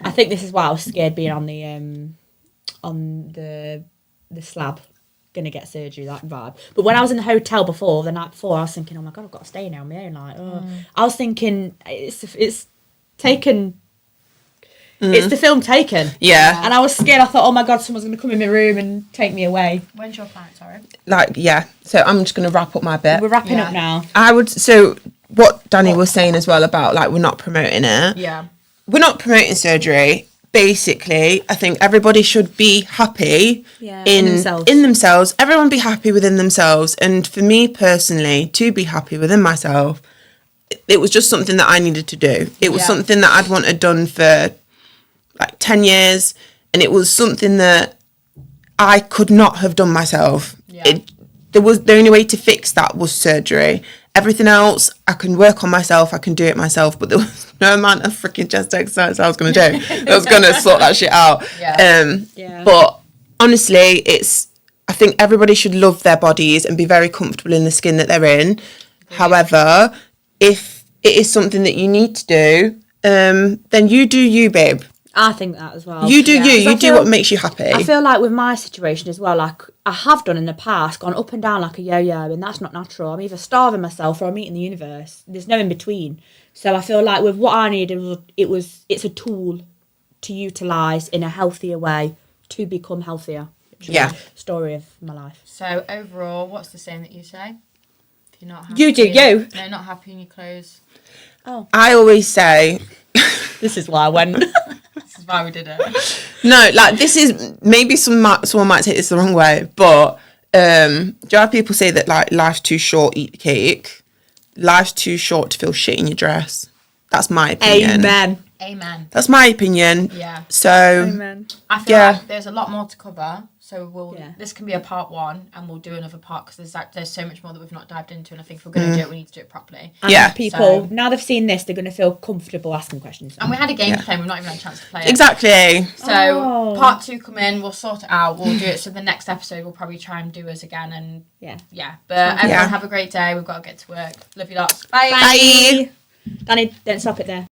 Speaker 3: I think this is why I was scared being on the slab, gonna get surgery, that vibe. But when I was in the hotel before, the night before, I was thinking, oh my God, I've got to stay now on my own. Like, I was thinking it's taken. It's the film Taken.
Speaker 2: Yeah.
Speaker 3: And I was scared. I thought, oh my God, someone's gonna come in my room and take me away.
Speaker 1: When's your client, sorry?
Speaker 2: Like, yeah. So I'm just going to wrap up my bit.
Speaker 3: We're wrapping
Speaker 1: Yeah.
Speaker 3: up now.
Speaker 2: So what Danny was saying as well about, like, we're not promoting it.
Speaker 1: Yeah.
Speaker 2: We're not promoting surgery. Basically, I think everybody should be happy in themselves. Everyone be happy within themselves. And for me personally, to be happy within myself, it was just something that I needed to do. It was something that I'd wanted done for like 10 years. And it was something that I could not have done myself.
Speaker 1: Yeah.
Speaker 2: The only way to fix that was surgery. Everything else, I can work on myself, I can do it myself, but there was no amount of freaking chest exercise I was going to do. I was going to sort that shit out.
Speaker 1: Yeah.
Speaker 2: But honestly, I think everybody should love their bodies and be very comfortable in the skin that they're in. Yeah. However, if it is something that you need to do, then you do you, babe.
Speaker 3: I think that as well.
Speaker 2: You do you do what makes you happy.
Speaker 3: I feel like with my situation as well, like I have done in the past, gone up and down like a yo-yo, and that's not natural. I'm either starving myself or I'm eating the universe. There's no in between. So I feel like with what I needed, it's a tool to utilise in a healthier way to become healthier. Which is the story of my life.
Speaker 1: So overall, what's the saying that you say? If you're not happy,
Speaker 3: You do you.
Speaker 1: No, not happy in your clothes.
Speaker 3: Oh.
Speaker 2: I always say...
Speaker 3: This is why I went...
Speaker 1: This is why we did it.
Speaker 2: No, like, this is... Maybe someone might take this the wrong way, but do you know how people say that, like, life's too short, eat the cake? Life's too short to feel shit in your dress. That's my opinion.
Speaker 3: Amen.
Speaker 1: Amen.
Speaker 2: That's my opinion.
Speaker 1: Yeah.
Speaker 2: So,
Speaker 3: Amen.
Speaker 1: I feel like there's a lot more to cover. So this can be a part 1, and we'll do another part because there's so much more that we've not dived into, and I think if we're going to do it, we need to do it properly.
Speaker 3: And people, now they've seen this, they're going to feel comfortable asking questions.
Speaker 1: And we had a game to play, and we've not even had a chance to play it.
Speaker 2: Exactly.
Speaker 1: So part 2 come in, we'll sort it out, we'll do it. So the next episode, we'll probably try and do us again. And yeah. But everyone have a great day. We've got to get to work. Love you lots. Bye.
Speaker 3: Bye. Danny, don't stop it there.